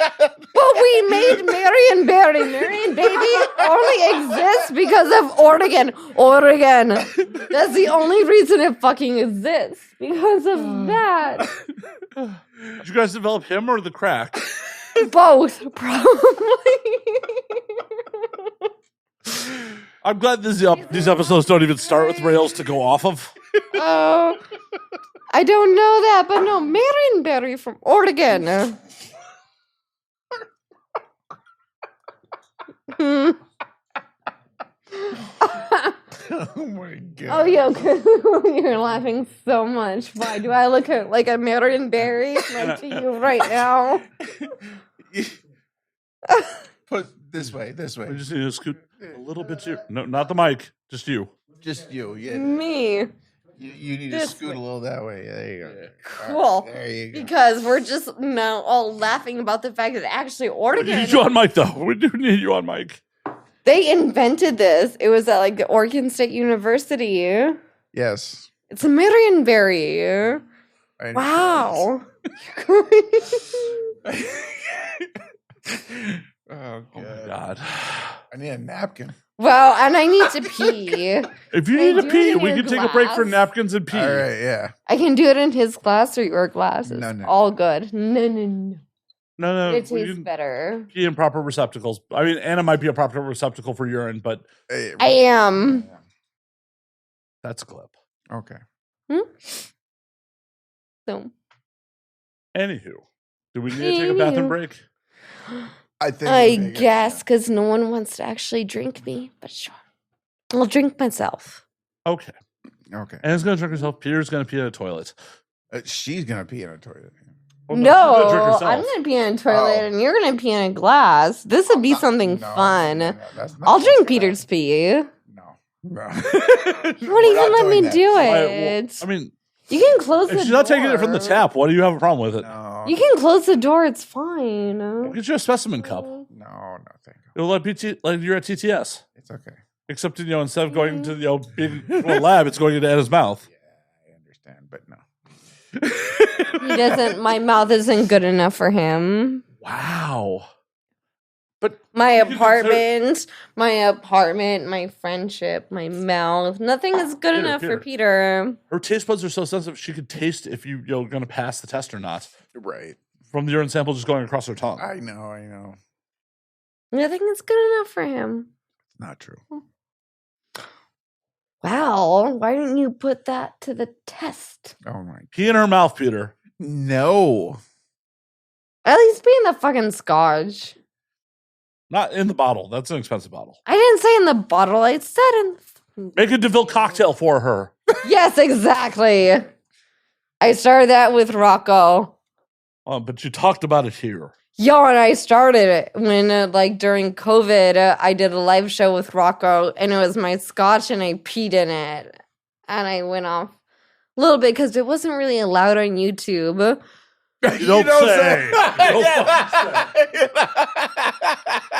But we made Marion Barry. Marion Baby only exists because of Oregon. Oregon. That's the only reason it fucking exists. Because of that. Did you guys develop him or the crack? Both, probably. I'm glad these episodes don't even start with rails to go off of. Oh, I don't know that, but no, Marion Barry from Oregon. Oh my god. Oh, you're laughing so much. Why do I look like a Marion Barry like to you right now? Put this way. We just need to scoot a little bit to you. No, not the mic. Just you. Just you. Yeah. Me. You need to This scoot way. a little that way. There you go. Cool. There you go. Because we're just now all laughing about the fact that actually We Oregon, need you on mic, though. We do need you on mic. they invented this. It was at like the Oregon State University. Yes. It's a Marion Berry. I know. Wow. Oh Oh, my god. God. I need a napkin. Well, and I need to pee. If you I need to do pee, need we a can take a break for glass. napkins and pee. All right. Yeah. I can do it in his glass or your glass. It's No. all good. No. No, It we tastes can better. pee in proper receptacles. I mean, Anna might be a proper receptacle for urine, but Hey, I am. that's a clip. Okay. So Anywho, do we need to take a bathroom break? I think. I we'll make it, guess because no one wants to actually drink me, but sure. I'll drink myself. Okay. Yeah. Okay. Anna's going to drink herself. Peter's going to pee in a toilet. She's gonna pee in a toilet. Well, she's gonna drink No, herself. I'm gonna pee in a toilet Oh. and you're gonna pee in a glass. This would be something fun. That's not I'll drink what's Peter's pee. No. No. You won't even let me do it. I mean, You can close the door. if she's not taking it from the tap, why do you have a problem with it? No. You can close the door. It's fine. We'll get you a specimen cup. No, thank you. It'll let like you're at TTS. It's okay. Except, instead of going to big lab, it's going into Anna's mouth. Yeah, I understand, but no. He doesn't. My mouth isn't good enough for him. Wow. But My You can apartment, my friendship, my mouth. Nothing is good enough for Peter. her taste buds are so sensitive, she could taste if you're going to pass the test or not Right. from the urine sample just going across her tongue. I know. Nothing is good enough for him. Not true. Wow. Why didn't you put that to the test? Oh my. Pee in her mouth, Peter. No. At least be in the fucking scotch. Not in the bottle. That's an expensive bottle. I didn't say in the bottle. I said in. Make a DeVille cocktail for her. Yes, exactly. I started that with Rocco. But you talked about it here. Yo, and I started it when, during COVID, I did a live show with Rocco, and it was my scotch, and I peed in it. And I went off a little bit because it wasn't really allowed on YouTube. You don't say.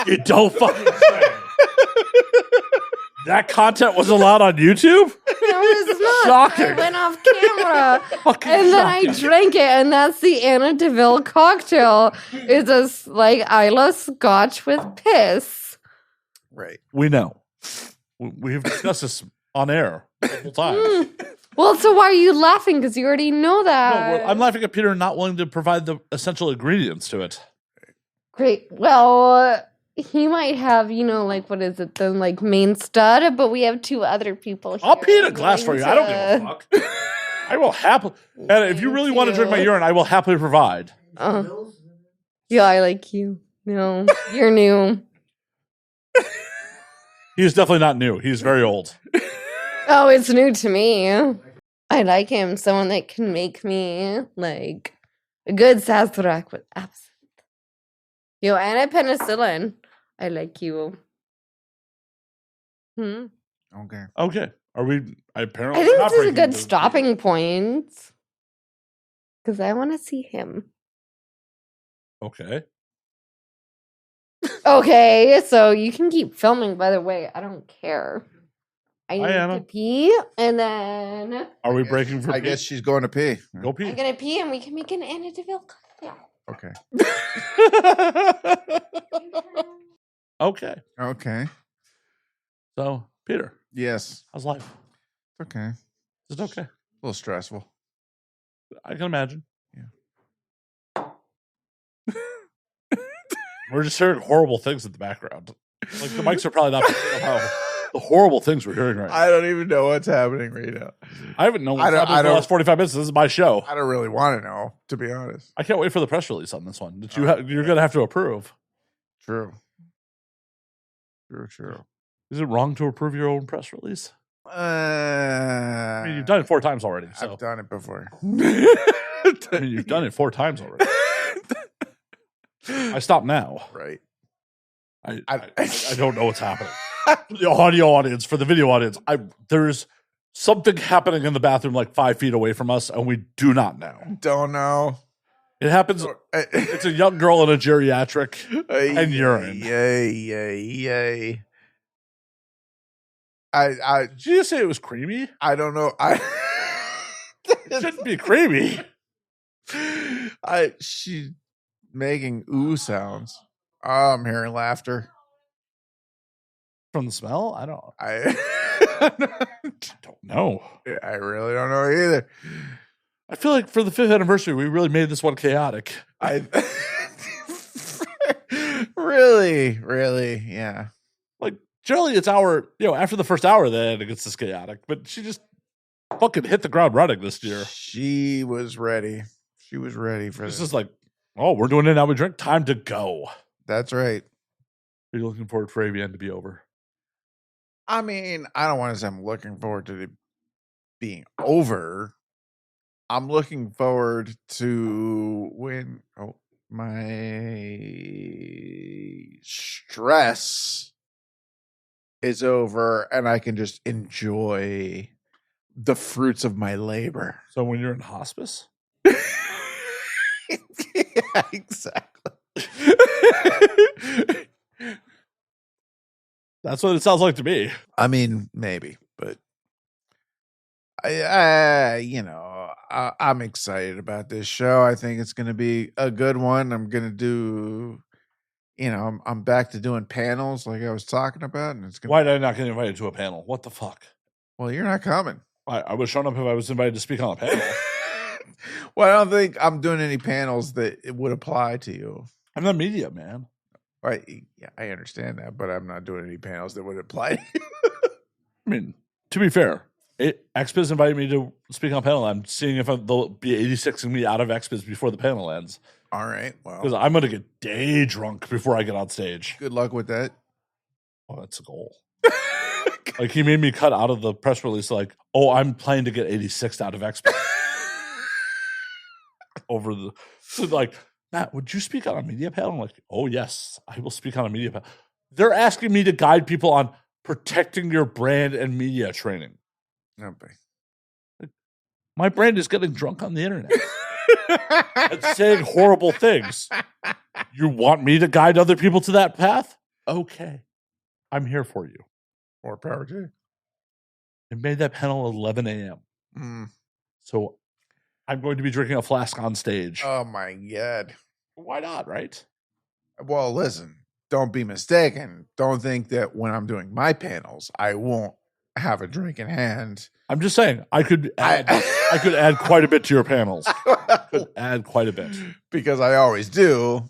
You don't fucking say. That content was allowed on YouTube? It was not. Shocking. I went off camera. Fucking And then I shocking. drank it, and that's the Anna DeVille cocktail. It's a, Isla scotch with piss. Right. We know. We have discussed this on air multiple times. Well, so why are you laughing? Because you already know No, that. I'm laughing at Peter not willing to provide the essential ingredients to it. Great. Well, he might have, what is it, the main stud, but we have two other people here. I'll pee in a glass for you. I don't give a fuck. I will happily. And if you really want to drink my urine, I will happily provide. Yeah, I like you. No, you're new. He's definitely not new. He's very old. Oh, it's new to me. I like him. Someone that can make me like a good sazerac with absinthe. Yo, and a penicillin. I like you. Okay. Okay. Are we apparently I think not this is a breaking good the- stopping point. Because I want to see him. Okay. Okay, so you can keep filming, by the way. I don't care. I Hi, need Anna. to pee, and then Are we breaking for I guess she's going to pee. Go pee. I'm going to pee, and we can make an Anna Deville cocktail. Okay. Okay. Okay. So, Peter, Yes. how's life? Okay. A Is it okay? little stressful. I can imagine. Yeah. We're just hearing horrible things in the background. Like the mics are probably not picking up how the horrible things we're hearing right now. I don't even know what's happening right now. I haven't known I what's don't- happening I for the don't- last 45 minutes. This is my show. I don't really want to know, to be honest. I can't wait for the press release on this one. That you're going to have to approve. True. True. Is it wrong to approve your own press release? I mean, you've I've done it 4 times already. So done it before. I mean, you've done it 4 times already. I stop now. Right. I don't know what's happening. For the audio audience, for the video audience, there's something happening in the bathroom like 5 feet away from us, and we do not know. Don't know. It happens. It's a young girl in a geriatric and urine. Yay. Did you just say it was creamy? I don't know. It shouldn't be creamy. She's making ooh sounds. Oh, I'm hearing laughter. From the smell? I don't I know. I really don't know either. I feel like for the 5th anniversary, we really made this one chaotic. Really, yeah. Like, generally it's after the first hour, then it gets this chaotic. But she just fucking hit the ground running this year. She was ready. She was ready for It's this. just like, oh, we're doing it now. We drink. Time to go. That's right. Are you looking forward for AVN to be over? I mean, I don't want to say I'm looking forward to it being over. I'm looking forward to when my stress is over and I can just enjoy the fruits of my labor. So when you're in hospice? Yeah, exactly. That's what it sounds like to me. I mean, maybe, but I'm excited about this show. I think it's going to be a good one. I'm going to do, I'm back to doing panels like I was talking about, and it's going. Why did I not get invited to a panel? What the fuck? Well, you're not coming. I would have shown up if I was invited to speak on a panel. Well, I don't think I'm doing any panels that it would apply to you. I'm the media, man. Right? Yeah, I understand that, but I'm not doing any panels that would apply to you. I mean, to be fair, XBiz invited me to speak on a panel. I'm seeing if they'll be 86ing me out of XBiz before the panel ends. All right. Because Well, I'm going to get day drunk before I get on stage. good luck with that. Oh, that's a goal. Like, he made me cut out of the press release, like, oh, I'm planning to get 86th out of XBiz. So like, Matt, would you speak on a media panel? I'm like, oh, yes, I will speak on a media panel. They're asking me to guide people on protecting your brand and media training. Okay. My brand is getting drunk on the internet and saying horrible things. You want me to guide other people to that path? Okay. I'm here for you. More power to you. I made that panel at 11 a.m. Mm. So I'm going to be drinking a flask on stage. Oh my God. Why not, right? Well, listen, don't be mistaken. Don't think that when I'm doing my panels, I won't have a drink in hand. I'm just saying, I could add quite a bit to your panels. Could add quite a bit. Because I always do.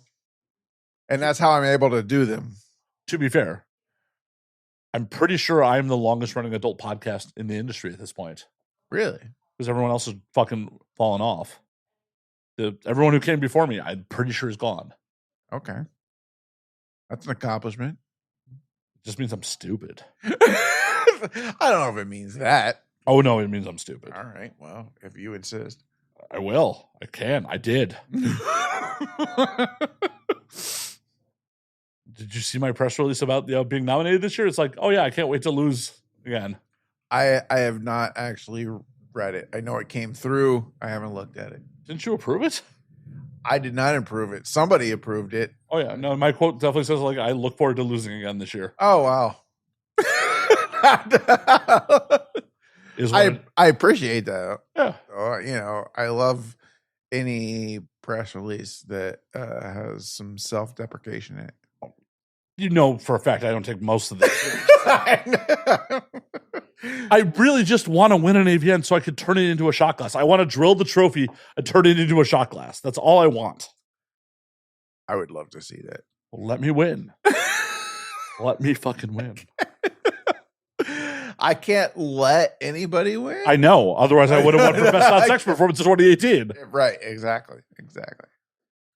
And that's how I'm able to do them. To be fair, I'm pretty sure I'm the longest running adult podcast in the industry at this point. Really? Because everyone else is fucking fallen off. Everyone who came before me, I'm pretty sure is gone. Okay. That's an accomplishment. just means I'm stupid. I don't know if it means that. Oh, no, it means I'm stupid. All right. Well, if you insist. I will. I can. I did. Did you see my press release about being nominated this year? It's like, oh, yeah, I can't wait to lose again. I have not actually read it. I know it came through. I haven't looked at it. Didn't you approve it? I did not approve it. Somebody approved it. Oh, yeah. No, my quote definitely says, like, I look forward to losing again this year. Oh, wow. I appreciate that. Yeah. I love any press release that has some self-deprecation in it. You know for a fact I don't take most of this. I really just want to win an AVN so I could turn it into a shot glass. I want to drill the trophy and turn it into a shot glass. That's all I want. I would love to see that. Well, let me win. Let me fucking win. I can't let anybody win. I know. Otherwise, I would have won for Best Not Sex Performance in 2018. Right. Exactly.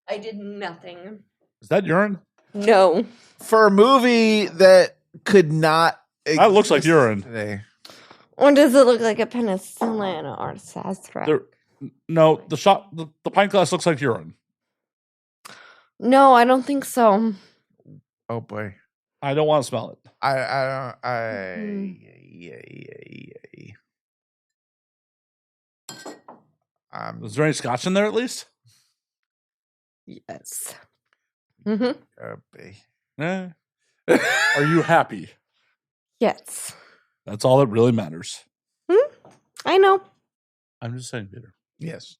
I did nothing. Is that urine? No. For a movie that could not. That looks like urine. Today. Or does it look like a penicillin or sastra? No, the pint glass looks like urine. No, I don't think so. Oh boy. I don't want to smell it. Is there any scotch in there at least? Yes. Eh. Are you happy? Yes. That's all that really matters. I know. I'm just saying, Peter. Yes.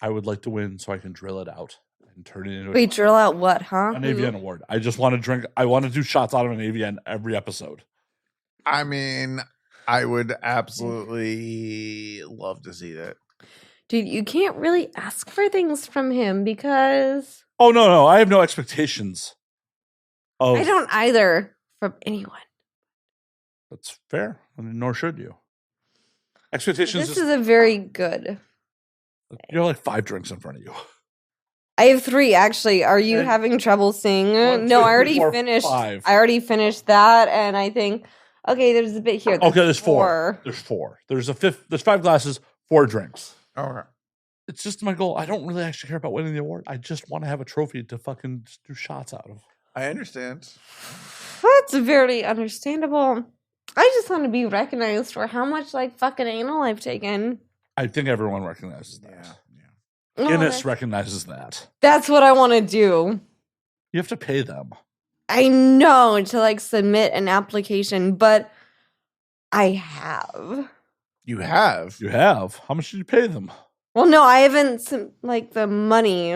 I would like to win so I can drill it out and turn it into Wait, drill out what, huh? an AVN award. I just want to drink. I want to do shots out of an AVN every episode. I mean, I would absolutely love to see that. Dude, you can't really ask for things from him because... Oh, no. I have no expectations. I don't either from anyone. That's fair. I mean, nor should you. Expectations. This is a very good... You have like 5 drinks in front of you. I have 3, actually. Are you having trouble seeing? 1, 2, No, I already 3, 4, finished. 5. I already finished that, and I think... Okay, there's a bit here. There's 4. There's 4. There's 5 glasses, 4 drinks. Okay. It's just my goal. I don't really actually care about winning the award. I just want to have a trophy to fucking just do shots out of. I understand. That's very understandable. I just want to be recognized for how much fucking anal I've taken. I think everyone recognizes that. Yeah. Guinness recognizes that. That's what I want to do. You have to pay them. I know to submit an application, but I have. You have? You have? How much did you pay them? Well, no, I haven't the money,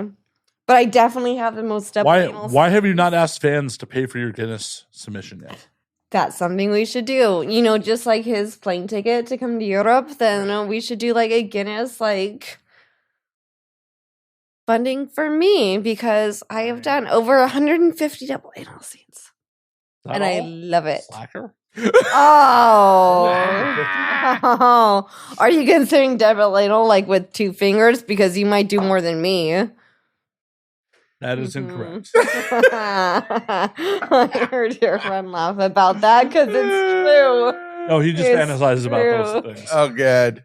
but I definitely have the most up. Why have you not asked fans to pay for your Guinness submission yet? That's something we should do. Just like his plane ticket to come to Europe, then we should do a Guinness funding for me because I have done over 150 double anal scenes. And I love it. Slacker? Oh. Are you considering double anal with 2 fingers? Because you might do more than me. That is incorrect. I heard your friend laugh about that because it's true. No, he just fantasizes about those things. Oh, God.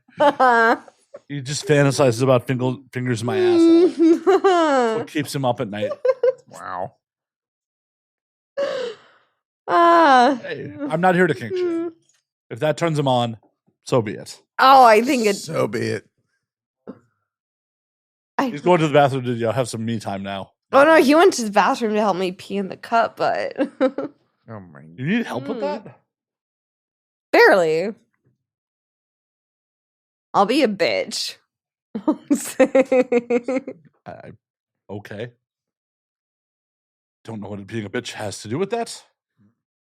He just fantasizes about fingers in my asshole. That's what keeps him up at night. Wow. Hey, I'm not here to kink shame. If that turns him on, so be it. Oh, I think it's... So be it. He's going to the bathroom to have some me time now. Oh, no, he went to the bathroom to help me pee in the cup, but... Oh, my God. You need help with that? Barely. I'll be a bitch. Okay. Don't know what being a bitch has to do with that.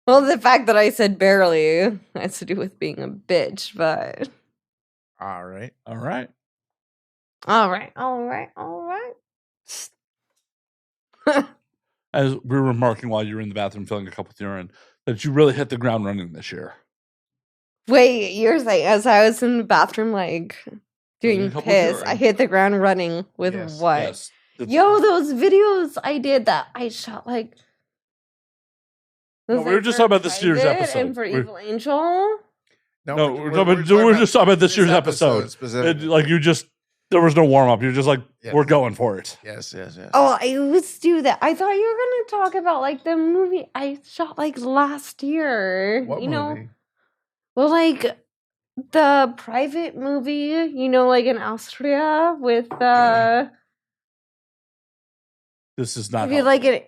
Well, the fact that I said barely has to do with being a bitch, but... All right. All right. As we were remarking while you were in the bathroom filling a cup with urine, that you really hit the ground running this year. Wait, you're saying as I was in the bathroom, doing piss, I hit the ground running with what? Yes. Yo, those videos I did that I shot No, we were just talking about this year's Private episode. And for Evil Angel? No, we're just talking about this year's episode. Like you just, there was no warm up. You're just like, we're going for it. Yes. Oh, I let's do that. I thought you were gonna talk about like the movie I shot like last year. What movie? Well, like the private movie, like in Austria with This is not. maybe like an.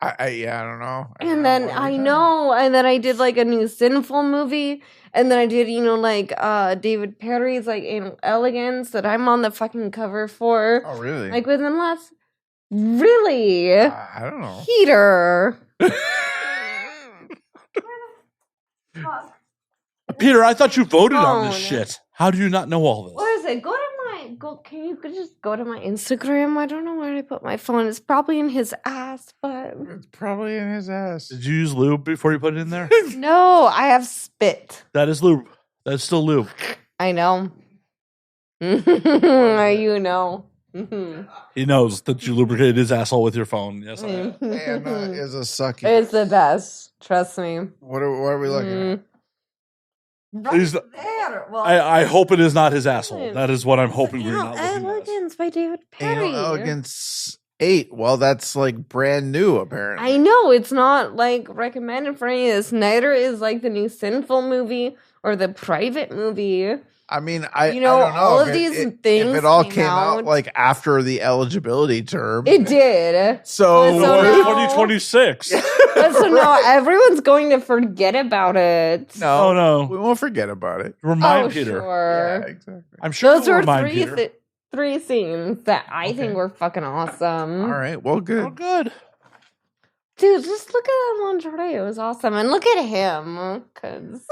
I don't know. And then and then I did like a new sinful movie, and then I did like David Perry's like Anal Elegance that I'm on the fucking cover for. Oh really? Like within the last really I don't know. Peter. Peter, I thought you voted on this Phone. shit. How do you not know all this? What is it? Can you just go to my Instagram? I don't know where I put my phone. It's probably in his ass, but It's probably in his ass. Did you use lube before you put it in there? no, I have spit. That is lube. That's still lube. I know. You know. He knows that you lubricated his asshole with your phone. Yes, I have. Anna is a sucky. It's the best. Trust me. What are we looking at? Please- there. Well, I hope it is not his asshole. That is what I'm hoping we're not Anal looking at. Elegance by David Perry. Anal Elegance 8. Well, that's like brand new, apparently. I know it's not like recommended for any of this. Neither is like the new Sinful movie or the private movie. I mean, I don't know. all if of it- these it- things If it all came came out out like after the eligibility term. It did. So, So Well, now- 2026. But so now everyone's going to forget about it. Oh, no. We won't forget about it. Remind Peter. Sure. Yeah, exactly. I'm sure Those we'll were remind Peter. three scenes that I think Okay. were fucking awesome. All right. Well, good. Oh, good. Dude, just look at that lingerie. It was awesome. And look at him. Because.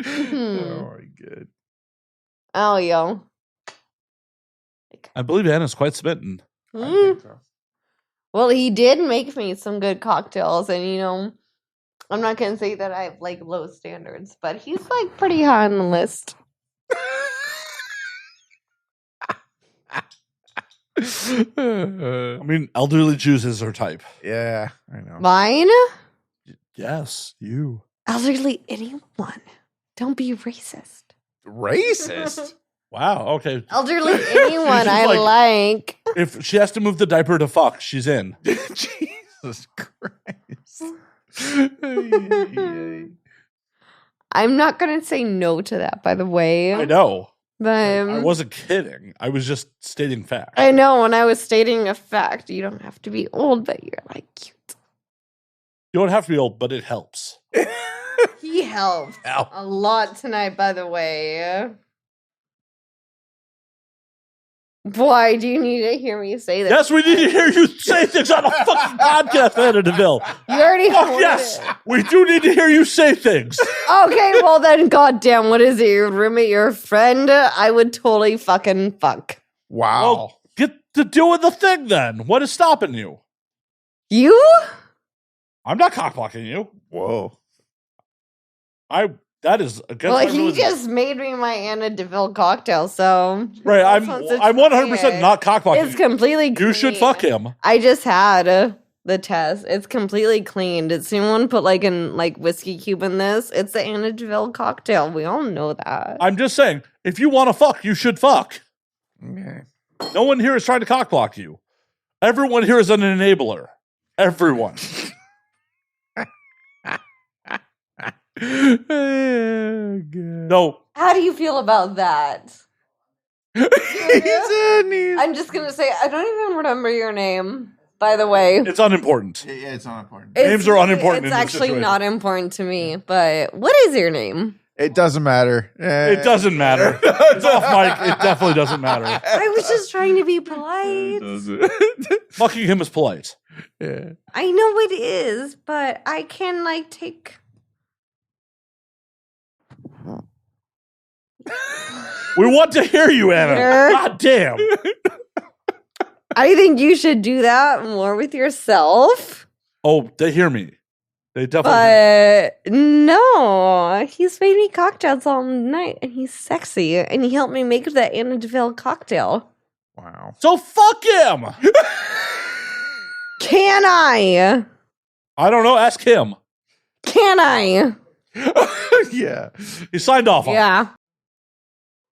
Oh, my good. Oh, yo. I believe Anna's quite smitten. I Mm. think so. Well, he did make me some good cocktails. And, I'm not going to say that I have, like, low standards. But he's, like, pretty high on the list. I mean, elderly Jews is her type. Yeah, I know. Mine? Yes, you. Elderly anyone. Don't be racist. Racist? Wow. Okay. Elderly anyone She's I like. If she has to move the diaper to fuck, she's in. Jesus Christ. I'm not going to say no to that, by the way. I know. But I wasn't kidding. I was just stating facts. I know when I was stating a fact, you don't have to be old, but you're like cute. You don't have to be old, but it helps. He helped a lot tonight, by the way. Boy, do you need to hear me say that? Yes, we need to hear you say things on a fucking podcast, Anna DeVille. You already Fuck heard yes, it. we do need to hear you say things. Okay, well then, goddamn, what is it? Your roommate, your friend? I would totally fucking fuck. Wow. Well, get to doing the thing then. What is stopping you? You? I'm not cockblocking you. Whoa. That is against Well, my he religion. just made me my Anna DeVille cocktail, so Right, that's once it's I'm 100% clean. not cockblocking It's you. completely clean. You should fuck him. I just had the test. It's completely clean. Did someone put like whiskey cube in this? It's the Anna DeVille cocktail. We all know that. I'm just saying, if you want to fuck, you should fuck. Okay. No one here is trying to cockblock you. Everyone here is an enabler. Everyone. Oh, God. No, How do you feel about that? I'm just gonna say I don't even remember your name. By the way, it's unimportant. Yeah, it's not important. Names are unimportant It's in this actually situation. not important to me. But what is your name? It doesn't matter. It doesn't matter. It's off mic. It definitely doesn't matter. I was just trying to be polite. Fucking him is polite. Yeah. I know it is, but I can take. We want to hear you, Anna. Sure. God damn. I think you should do that more with yourself. Oh, they hear me. They definitely. But no, he's made me cocktails all night, and he's sexy, and he helped me make that Anna DeVille cocktail. Wow. So fuck him. Can I? I don't know. Ask him. Can I? Yeah. He signed off on it. Yeah.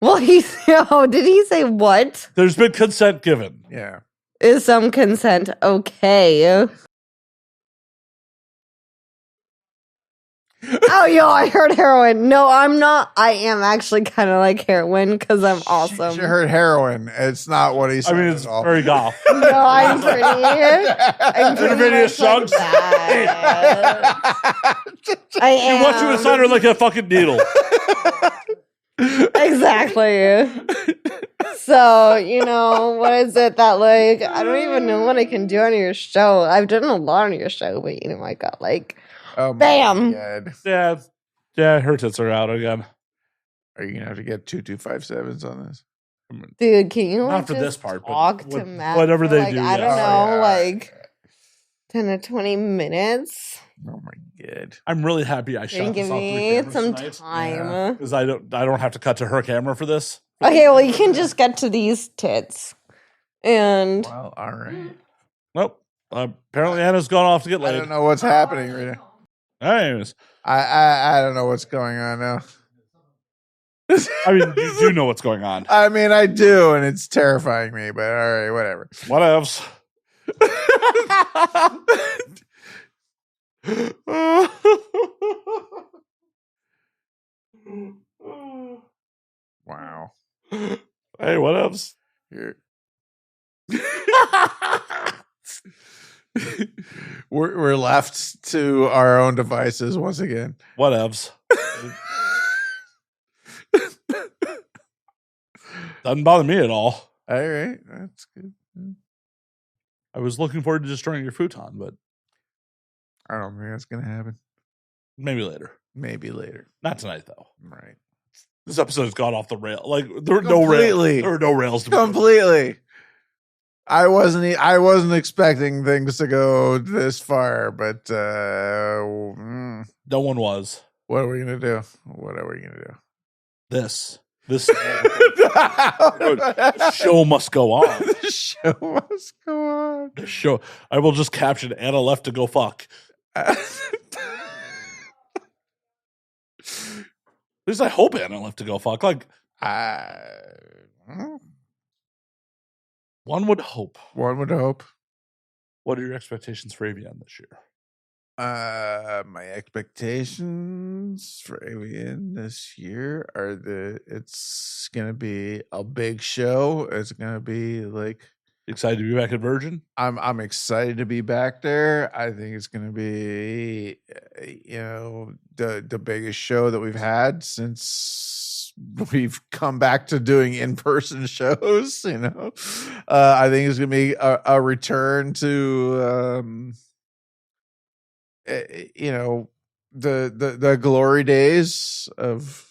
Well, did he say what? There's been consent given. Yeah. Is some consent okay? Oh, yo, I heard heroin. No, I'm not. I am actually kind of like heroin because I'm awesome. She heard heroin. It's not what he said. I mean, it's at all. very goth. No, I'm pretty. I'm pretty Intermediate much like chunks. that. I He wants you am. inside her like a fucking needle. Exactly. So, what is it that, like, I don't even know what I can do on your show. I've done a lot on your show, but, I got, like, Oh my bam. God. Yeah, her tits are out again. Are you going to have to get 2257s on this? Dude, can you, Not like, for just this part, but talk to Matt whatever for, they like, do, I don't yes. know, yeah. like, 10 to 20 minutes? Oh my God. I'm really happy I Can you shot give this on 3 me cameras some tonight. time? Because I don't have to cut to her camera for this. Okay, well, you can just get to these tits. And Well, all right. Nope. Apparently Anna's gone off to get I laid. don't know what's happening right now. Anyways, I don't know what's going on now. I mean, you do know what's going on. I mean, I do, and it's terrifying me, but all right, whatever. Whatevs. Wow. Hey, whatevs. Here. We're left to our own devices once again. Whatevs. Doesn't bother me at all. All right, that's good. I was looking forward to destroying your futon, but I don't think that's gonna happen. maybe later. Maybe later. Not tonight, though. Right. This episode's gone off the rail. Like there were no rails. Completely. There were no rails to Completely. I wasn't expecting things to go this far, but No one was. what are we gonna do? What are we gonna do? This show must go on. The show must go on. The show. I will just caption Anna left to go fuck. At least I hope Anna left to go fuck. Like one would hope. One would hope. What are your expectations for AVN this year? My expectations for AVN this year are it's gonna be a big show. It's gonna be like Excited to be back at Virgin? I'm excited to be back there. I think it's gonna be the biggest show that we've had since we've come back to doing in-person shows. I think it's gonna be a return to the glory days of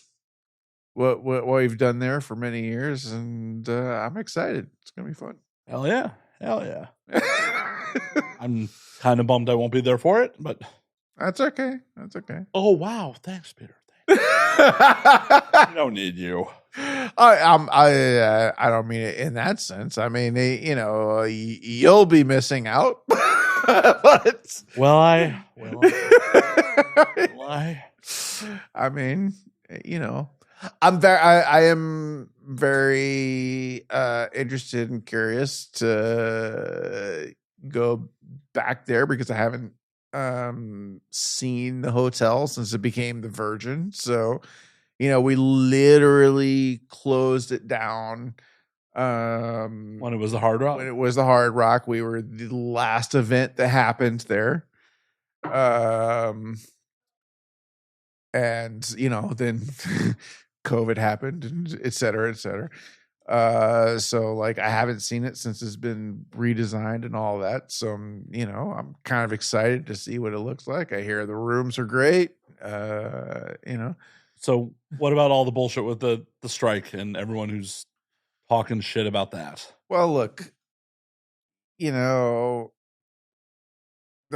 what we've done there for many years, and I'm excited. It's gonna be fun. Hell yeah. Hell yeah. I'm kind of bummed I won't be there for it, but That's okay. That's okay. oh wow. Thanks, Peter. I don't need you. I don't mean it in that sense. I mean, you'll be missing out. But I mean, I am very interested and curious to go back there because I haven't seen the hotel since it became the Virgin. So, we literally closed it down when it was the Hard Rock. When it was the Hard Rock. We were the last event that happened there. And then COVID happened, and et cetera, et cetera. So like I haven't seen it since it's been redesigned and all that. So I'm kind of excited to see what it looks like. I hear the rooms are great. So what about all the bullshit with the strike and everyone who's talking shit about that? Well, look, the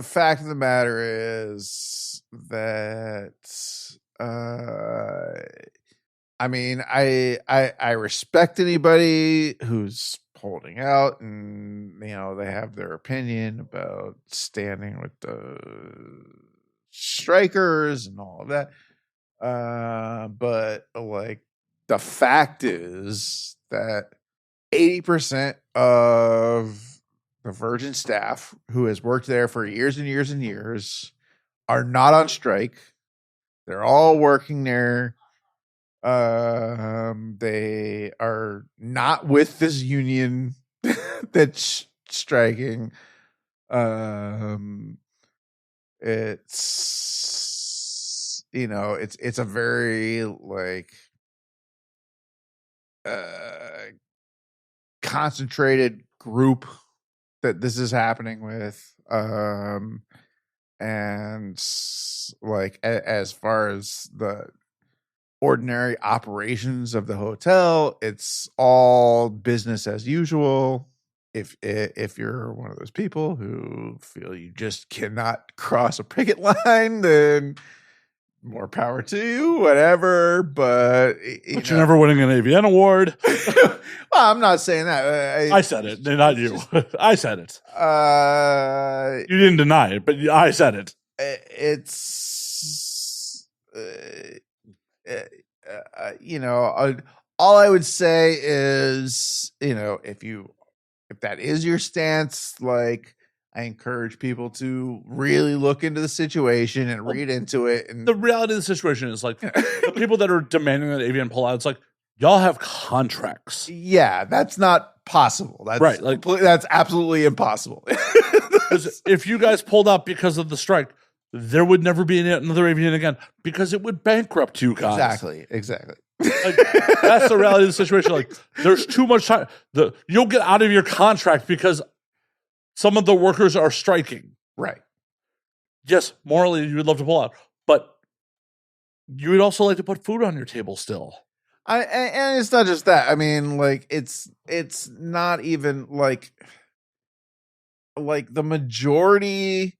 fact of the matter is that I mean, I respect anybody who's holding out, and they have their opinion about standing with the strikers and all of that. But like the fact is that 80% of the Virgin staff who has worked there for years and years and years are not on strike. They're all working there. They are not with this union that's striking. It's it's a very like concentrated group that this is happening with. And like as far as the ordinary operations of the hotel, it's all business as usual. If you're one of those people who feel you just cannot cross a picket line, then more power to you, whatever. But you're never winning an AVN award. Well, I'm not saying that. I said it, not you. I said it. You didn't deny it, but I said it. It's all I would say is, if that is your stance, like, I encourage people to really look into the situation and read into it. And the reality of the situation is like the people that are demanding that AVN pull out, it's like, y'all have contracts. Yeah, that's not possible. That's right. Like, that's absolutely impossible. If you guys pulled out because of the strike, there would never be another AVN again because it would bankrupt you guys. Exactly. Like, that's the reality of the situation. Like, there's too much time. You'll get out of your contract because some of the workers are striking. Right. Yes, morally, you would love to pull out, but you would also like to put food on your table still. And it's not just that. I mean, like, it's not even like the majority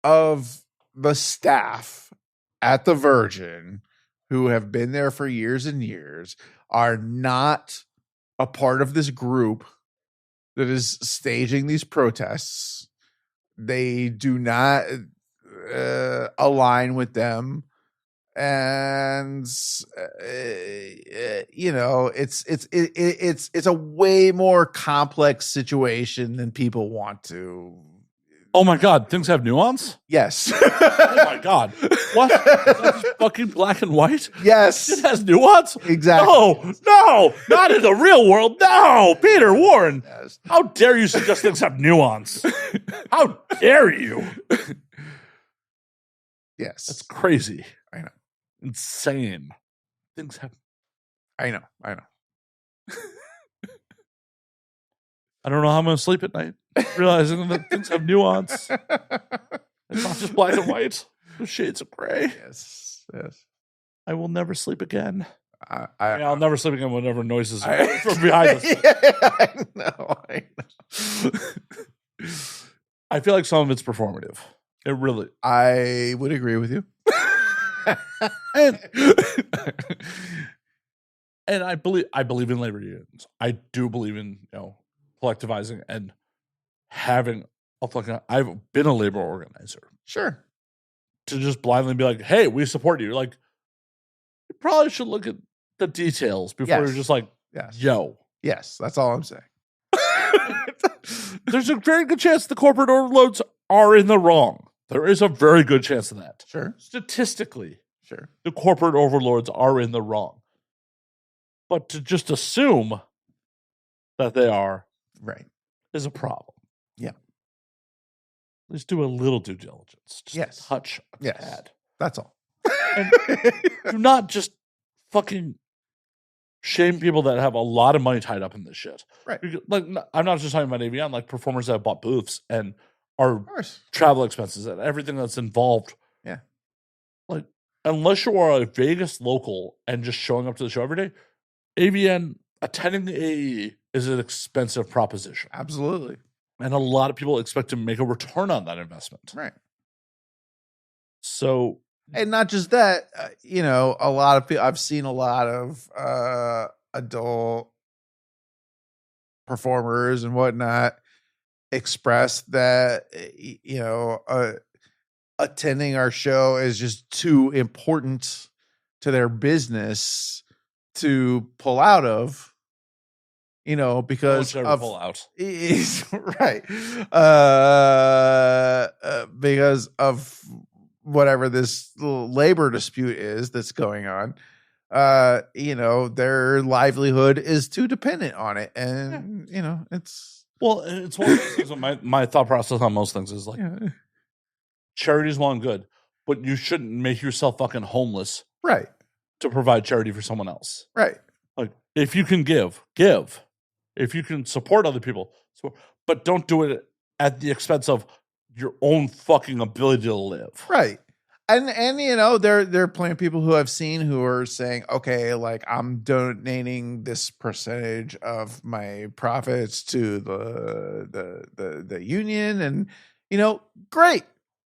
of the staff at the Virgin who have been there for years and years are not a part of this group that is staging these protests. They do not align with them. And it's a way more complex situation than people want to. Oh my God, things have nuance? Yes. Oh my God. What? That's fucking black and white? Yes. It has nuance? Exactly. No, not in the real world. No, Peter Warren. Yes. How dare you suggest things have nuance? How dare you? Yes. That's crazy. I know. Insane. Things have. I know. I don't know how I'm going to sleep at night, realizing that things have nuance. It's not just black and white. There's shades of gray. Yes. I will never sleep again. I'll never sleep again whenever noises are from behind us. I know. I feel like some of it's performative. It really. I would agree with you. And I believe in labor unions. I do believe in collectivizing and having I've been a labor organizer. Sure. To just blindly be like, hey, we support you. Like, you probably should look at the details before you're just like, yo. Yes, that's all I'm saying. There's a very good chance the corporate overloads are in the wrong. There is a very good chance of that. Sure. Statistically. Sure. The corporate overlords are in the wrong. But to just assume that they are right is a problem. Yeah. Let's do a little due diligence. Just touch a tad. That's all. And do not just fucking shame people that have a lot of money tied up in this shit. Right. Like, I'm not just talking about AVN, like performers that have bought booths and our travel expenses and everything that's involved. Yeah. Like, unless you are a Vegas local and just showing up to the show every day, AVN attending the AE is an expensive proposition. Absolutely. And a lot of people expect to make a return on that investment. Right. So, and not just that, a lot of people, I've seen a lot of adult performers and whatnot expressed that, attending our show is just too important to their business to pull out of, because of pull out. right. Because of whatever this little labor dispute is that's going on. Their livelihood is too dependent on it. And, it's one of those things. My thought process on most things is like, charity's well and good, but you shouldn't make yourself fucking homeless, right, to provide charity for someone else. Right. Like, if you can give. If you can support other people, but don't do it at the expense of your own fucking ability to live. Right. And there are plenty of people who I've seen who are saying, okay, like I'm donating this percentage of my profits to the union, and great,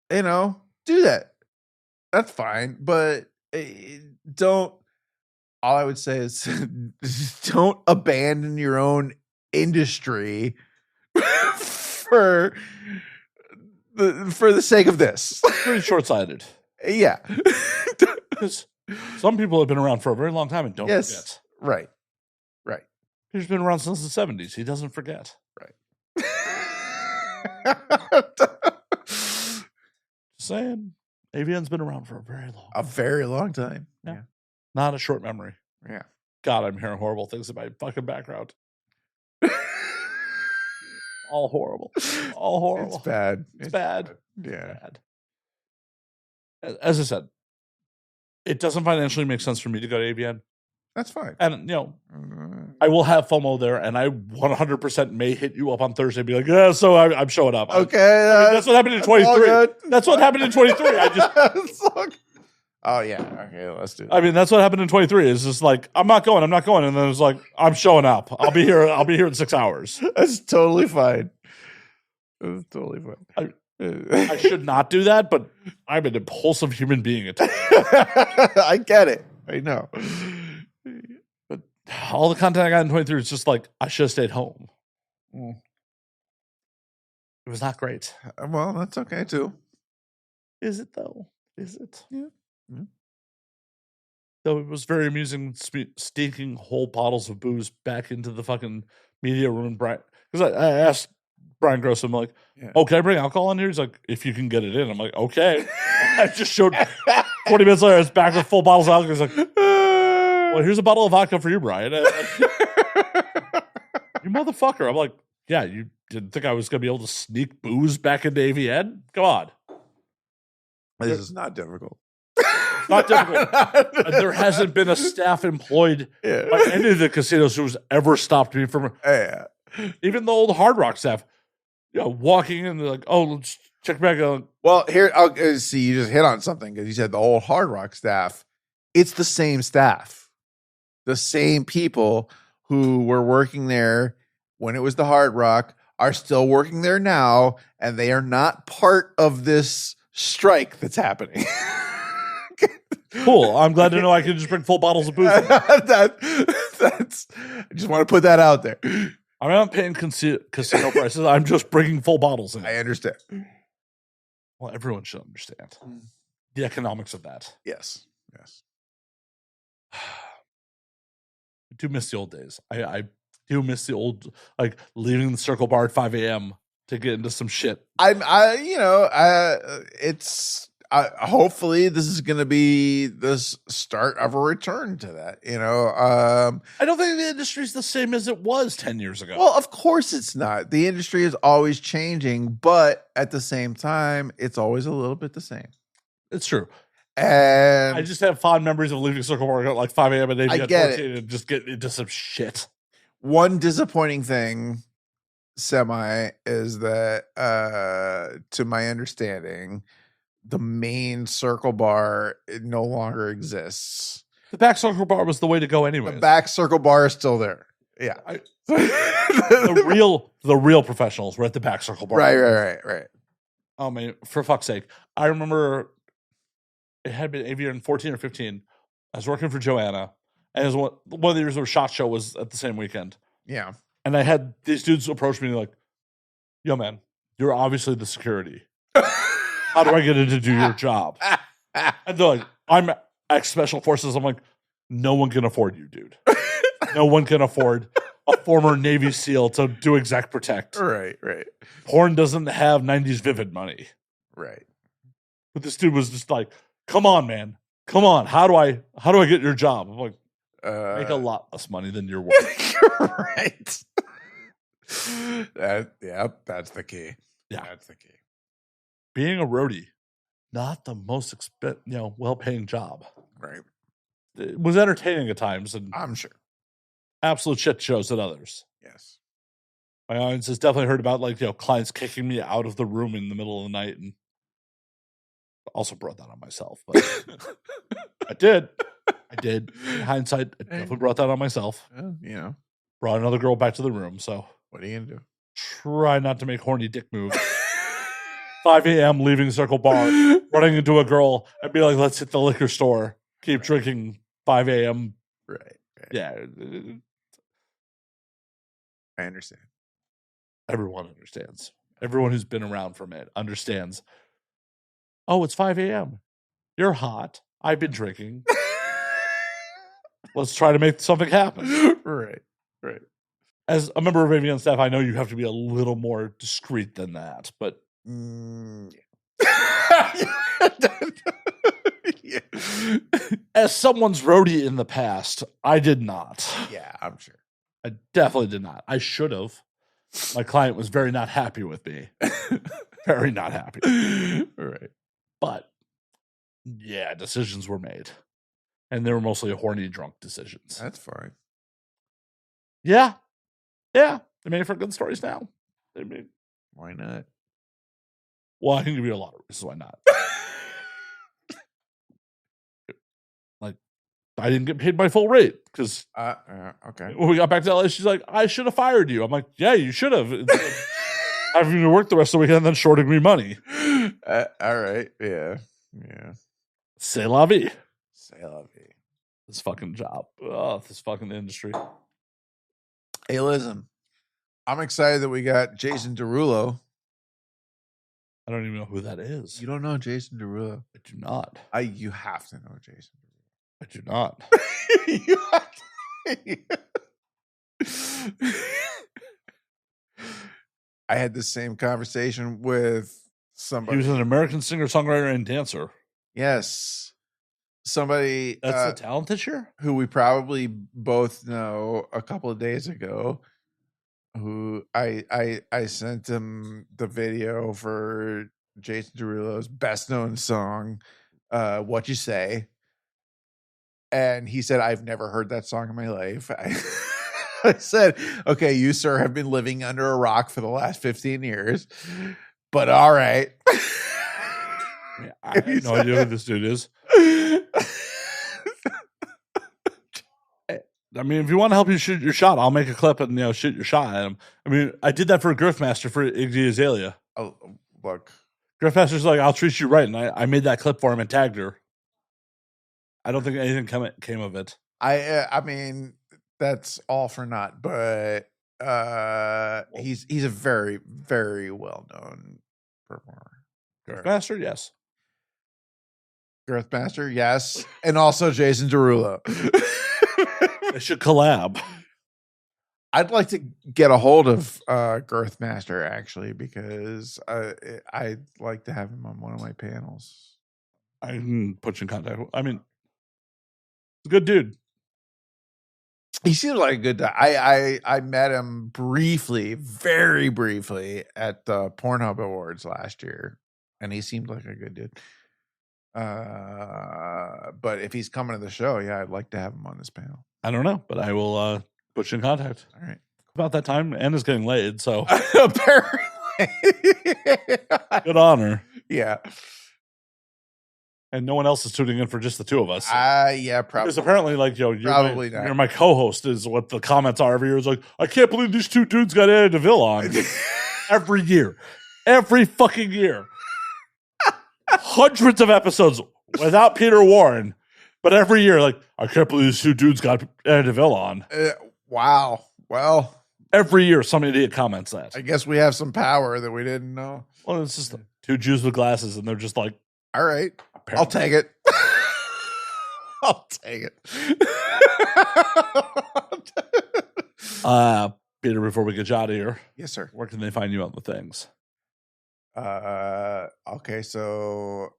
do that. That's fine, but don't. All I would say is don't abandon your own industry for the sake of this. Pretty short-sighted. Yeah. Because some people have been around for a very long time and don't forget. Right. He's been around since the 70s. He doesn't forget. Right. Just saying. AVN's been around for a very long time. Yeah. Not a short memory. Yeah. God, I'm hearing horrible things about my fucking background. All horrible. It's bad. It's bad. Yeah. Bad. As I said, it doesn't financially make sense for me to go to AVN. That's fine. And, I will have FOMO there, and I 100% may hit you up on Thursday and be like, yeah, so I'm showing up. Okay. That's what happened in 23. That's what happened in 23. Oh, yeah. Okay, let's do that. I mean, that's what happened in 23. It's just like, I'm not going. And then it's like, I'm showing up. I'll be here in 6 hours. That's totally fine. That's totally fine. I should not do that, but I'm an impulsive human being at times. I get it. I know. But all the content I got in 23 is just like, I should have stayed home. It was not great. Well, that's okay, too. Is it, though? Is it? Yeah. Though it was very amusing sneaking whole bottles of booze back into the fucking media room. Because I asked Brian Gross, I'm like, oh, can I bring alcohol in here? He's like, if you can get it in. I'm like, okay. I just showed 20 minutes later, it's back with full bottles of alcohol. He's like, well, here's a bottle of vodka for you, Brian. You motherfucker. I'm like, yeah, you didn't think I was going to be able to sneak booze back into AVN? Come on. This is not difficult. Not difficult. There hasn't been a staff employed by any of the casinos who's ever stopped me from. Even the old Hard Rock staff, walking in, they're like, "Oh, let's check back on." Well, here, I'll see. You just hit on something because you said the old Hard Rock staff. It's the same staff, the same people who were working there when it was the Hard Rock are still working there now, and they are not part of this strike that's happening. Cool. I'm glad to know I can just bring full bottles of booze. That's. I just want to put that out there. I'm not paying casino prices. I'm just bringing full bottles in. I understand. Well, everyone should understand the economics of that. Yes. I do miss the old days. I do miss the old, like, leaving the Circle Bar at 5 a.m. to get into some shit. It's. Hopefully this is going to be the start of a return to that. I don't think the industry is the same as it was 10 years ago. Well, of course it's not. The industry is always changing, but at the same time, it's always a little bit the same. It's true. And I just have fond memories of leaving Circle Bar at like 5 a.m. and I get it. And just get into some shit. One disappointing thing, is that, to my understanding, the main Circle Bar no longer exists. The back Circle Bar was the way to go anyway. The back Circle Bar is still there. Yeah. The real professionals were at the back Circle Bar. Right. Oh man, for fuck's sake. I remember it had been AVN 14 or 15. I was working for Joanna. And it was one of the years where SHOT Show was at the same weekend. Yeah. And I had these dudes approach me like, yo, man, you're obviously the security. How do I get in to do your job? And they're like, I'm ex special forces. I'm like, no one can afford you, dude. No one can afford a former Navy SEAL to do exec protect. Right. Porn doesn't have 90s vivid money. Right. But this dude was just like, come on, man. Come on. How do I get your job? I'm like, make a lot less money than you're worth. Right. That's the key. Yeah. That's the key. Being a roadie, not the most well-paying job. Right. It was entertaining at times, and I'm sure. Absolute shit shows at others. Yes. My audience has definitely heard about clients kicking me out of the room in the middle of the night, and also brought that on myself. But I did. In hindsight, I definitely brought that on myself. Brought another girl back to the room. So what are you gonna do? Try not to make horny dick moves. 5 a.m. leaving Circle Bar, running into a girl, and be like, let's hit the liquor store. Keep drinking 5 a.m. Right. Yeah. I understand. Everyone understands. Everyone who's been around from it understands. Oh, it's 5 a.m. You're hot. I've been drinking. Let's try to make something happen. Right. As a member of AVN staff, I know you have to be a little more discreet than that, but Yeah. As someone's roadie in the past, I did not. Yeah, I'm sure. I definitely did not. I should have. My client was very not happy with me. Very not happy. Right. But yeah, decisions were made. And they were mostly horny drunk decisions. That's fine. Yeah. They made for good stories now. Why not? Well, I can give you a lot of reasons why not. Like, I didn't get paid my full rate because okay. when we got back to LA, she's like, I should have fired you. I'm like, yeah, you should have. Having to work the rest of the weekend and then shorting me money. All right. Yeah. C'est la vie. C'est la vie. This fucking job. Oh, this fucking industry. Hey, listen. I'm excited that we got Jason Derulo. I don't even know who that is. You don't know Jason Derulo? I do not. You have to know Jason Derulo. I do not. You have to. I had the same conversation with somebody. He was an American singer, songwriter, and dancer. Yes. Somebody that's the talent this year? Who we probably both know a couple of days ago. Who I sent him the video for Jason Derulo's best known song, What You Say. And he said, I've never heard that song in my life. I said, okay, you, sir, have been living under a rock for the last 15 years. But all right. I have no idea who this dude is. I mean, if you want to help you shoot your shot, I'll make a clip and shoot your shot at him. I mean, I did that for Girthmaster for Iggy Azalea. Oh, look, Girthmaster's like, I'll treat you right, and I made that clip for him and tagged her. I don't think anything came of it. I mean, that's all for naught, but he's a very, very well known performer. Girthmaster, yes. Girthmaster, yes, and also Jason Derulo. They should collab. I'd like to get a hold of Girthmaster actually because I'd like to have him on one of my panels. I can put you in contact. I mean, he's a good dude. He seems like a good guy. I met him briefly, very briefly, at the Pornhub Awards last year, and he seemed like a good dude. But if he's coming to the show, yeah, I'd like to have him on this panel. I don't know, but I will put you in contact. All right. About that time, Anna's getting laid, so apparently, good honor. Yeah. And no one else is tuning in for just the two of us. Yeah, probably. Because apparently, you're my co-host is what the comments are every year. It's like, I can't believe these two dudes got Anna Ville on. Every year. Every fucking year. Hundreds of episodes without Peter Warren. But every year, I can't believe these two dudes got Anna Ville on. Wow. Well, Every year, some idiot comments that. I guess we have some power that we didn't know. Well, it's just two Jews with glasses, and they're just like, All right, apparently. I'll take it. I'll take it. Peter, before we get you out of here, Yes, sir. where can they find you on the things? Okay, so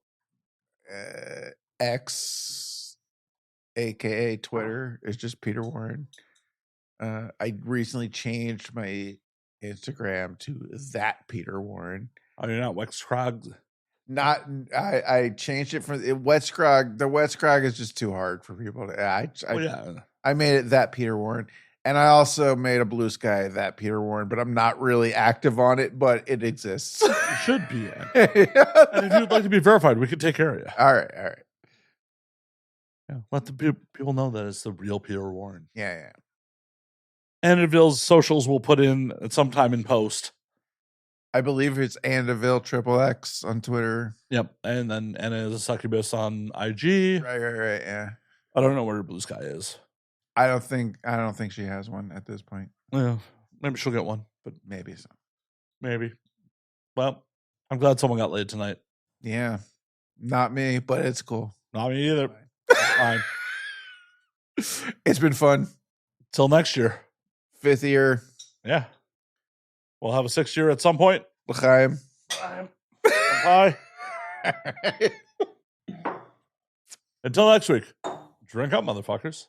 X, aka Twitter, is just Peter Warren. I recently changed my Instagram to that Peter Warren. Oh, you're not Wexcrog? Not I changed it from Wetscrog. The Wetscrog is just too hard for people to. I made it that Peter Warren, and I also made a Blue Sky that Peter Warren, but I'm not really active on it, but it exists. You should be. And if you'd like to be verified, we can take care of you. All right. Yeah, let the people know that it's the real Peter Warren. Yeah. And Ville's socials will put in at some time in post. I believe it's Andeville XXX on Twitter. Yep, and then Anna is a succubus on IG. Right. Yeah. I don't know where Blue Sky is. I don't think she has one at this point. Yeah, maybe she'll get one, but Maybe so. maybe. Well, I'm glad someone got laid tonight. Yeah, not me, but it's cool. Not me either. Fine. It's been fun. Till next year. 5th year. Yeah. We'll have a 6th year at some point. L'chaim. Bye. Until next week. Drink up, motherfuckers.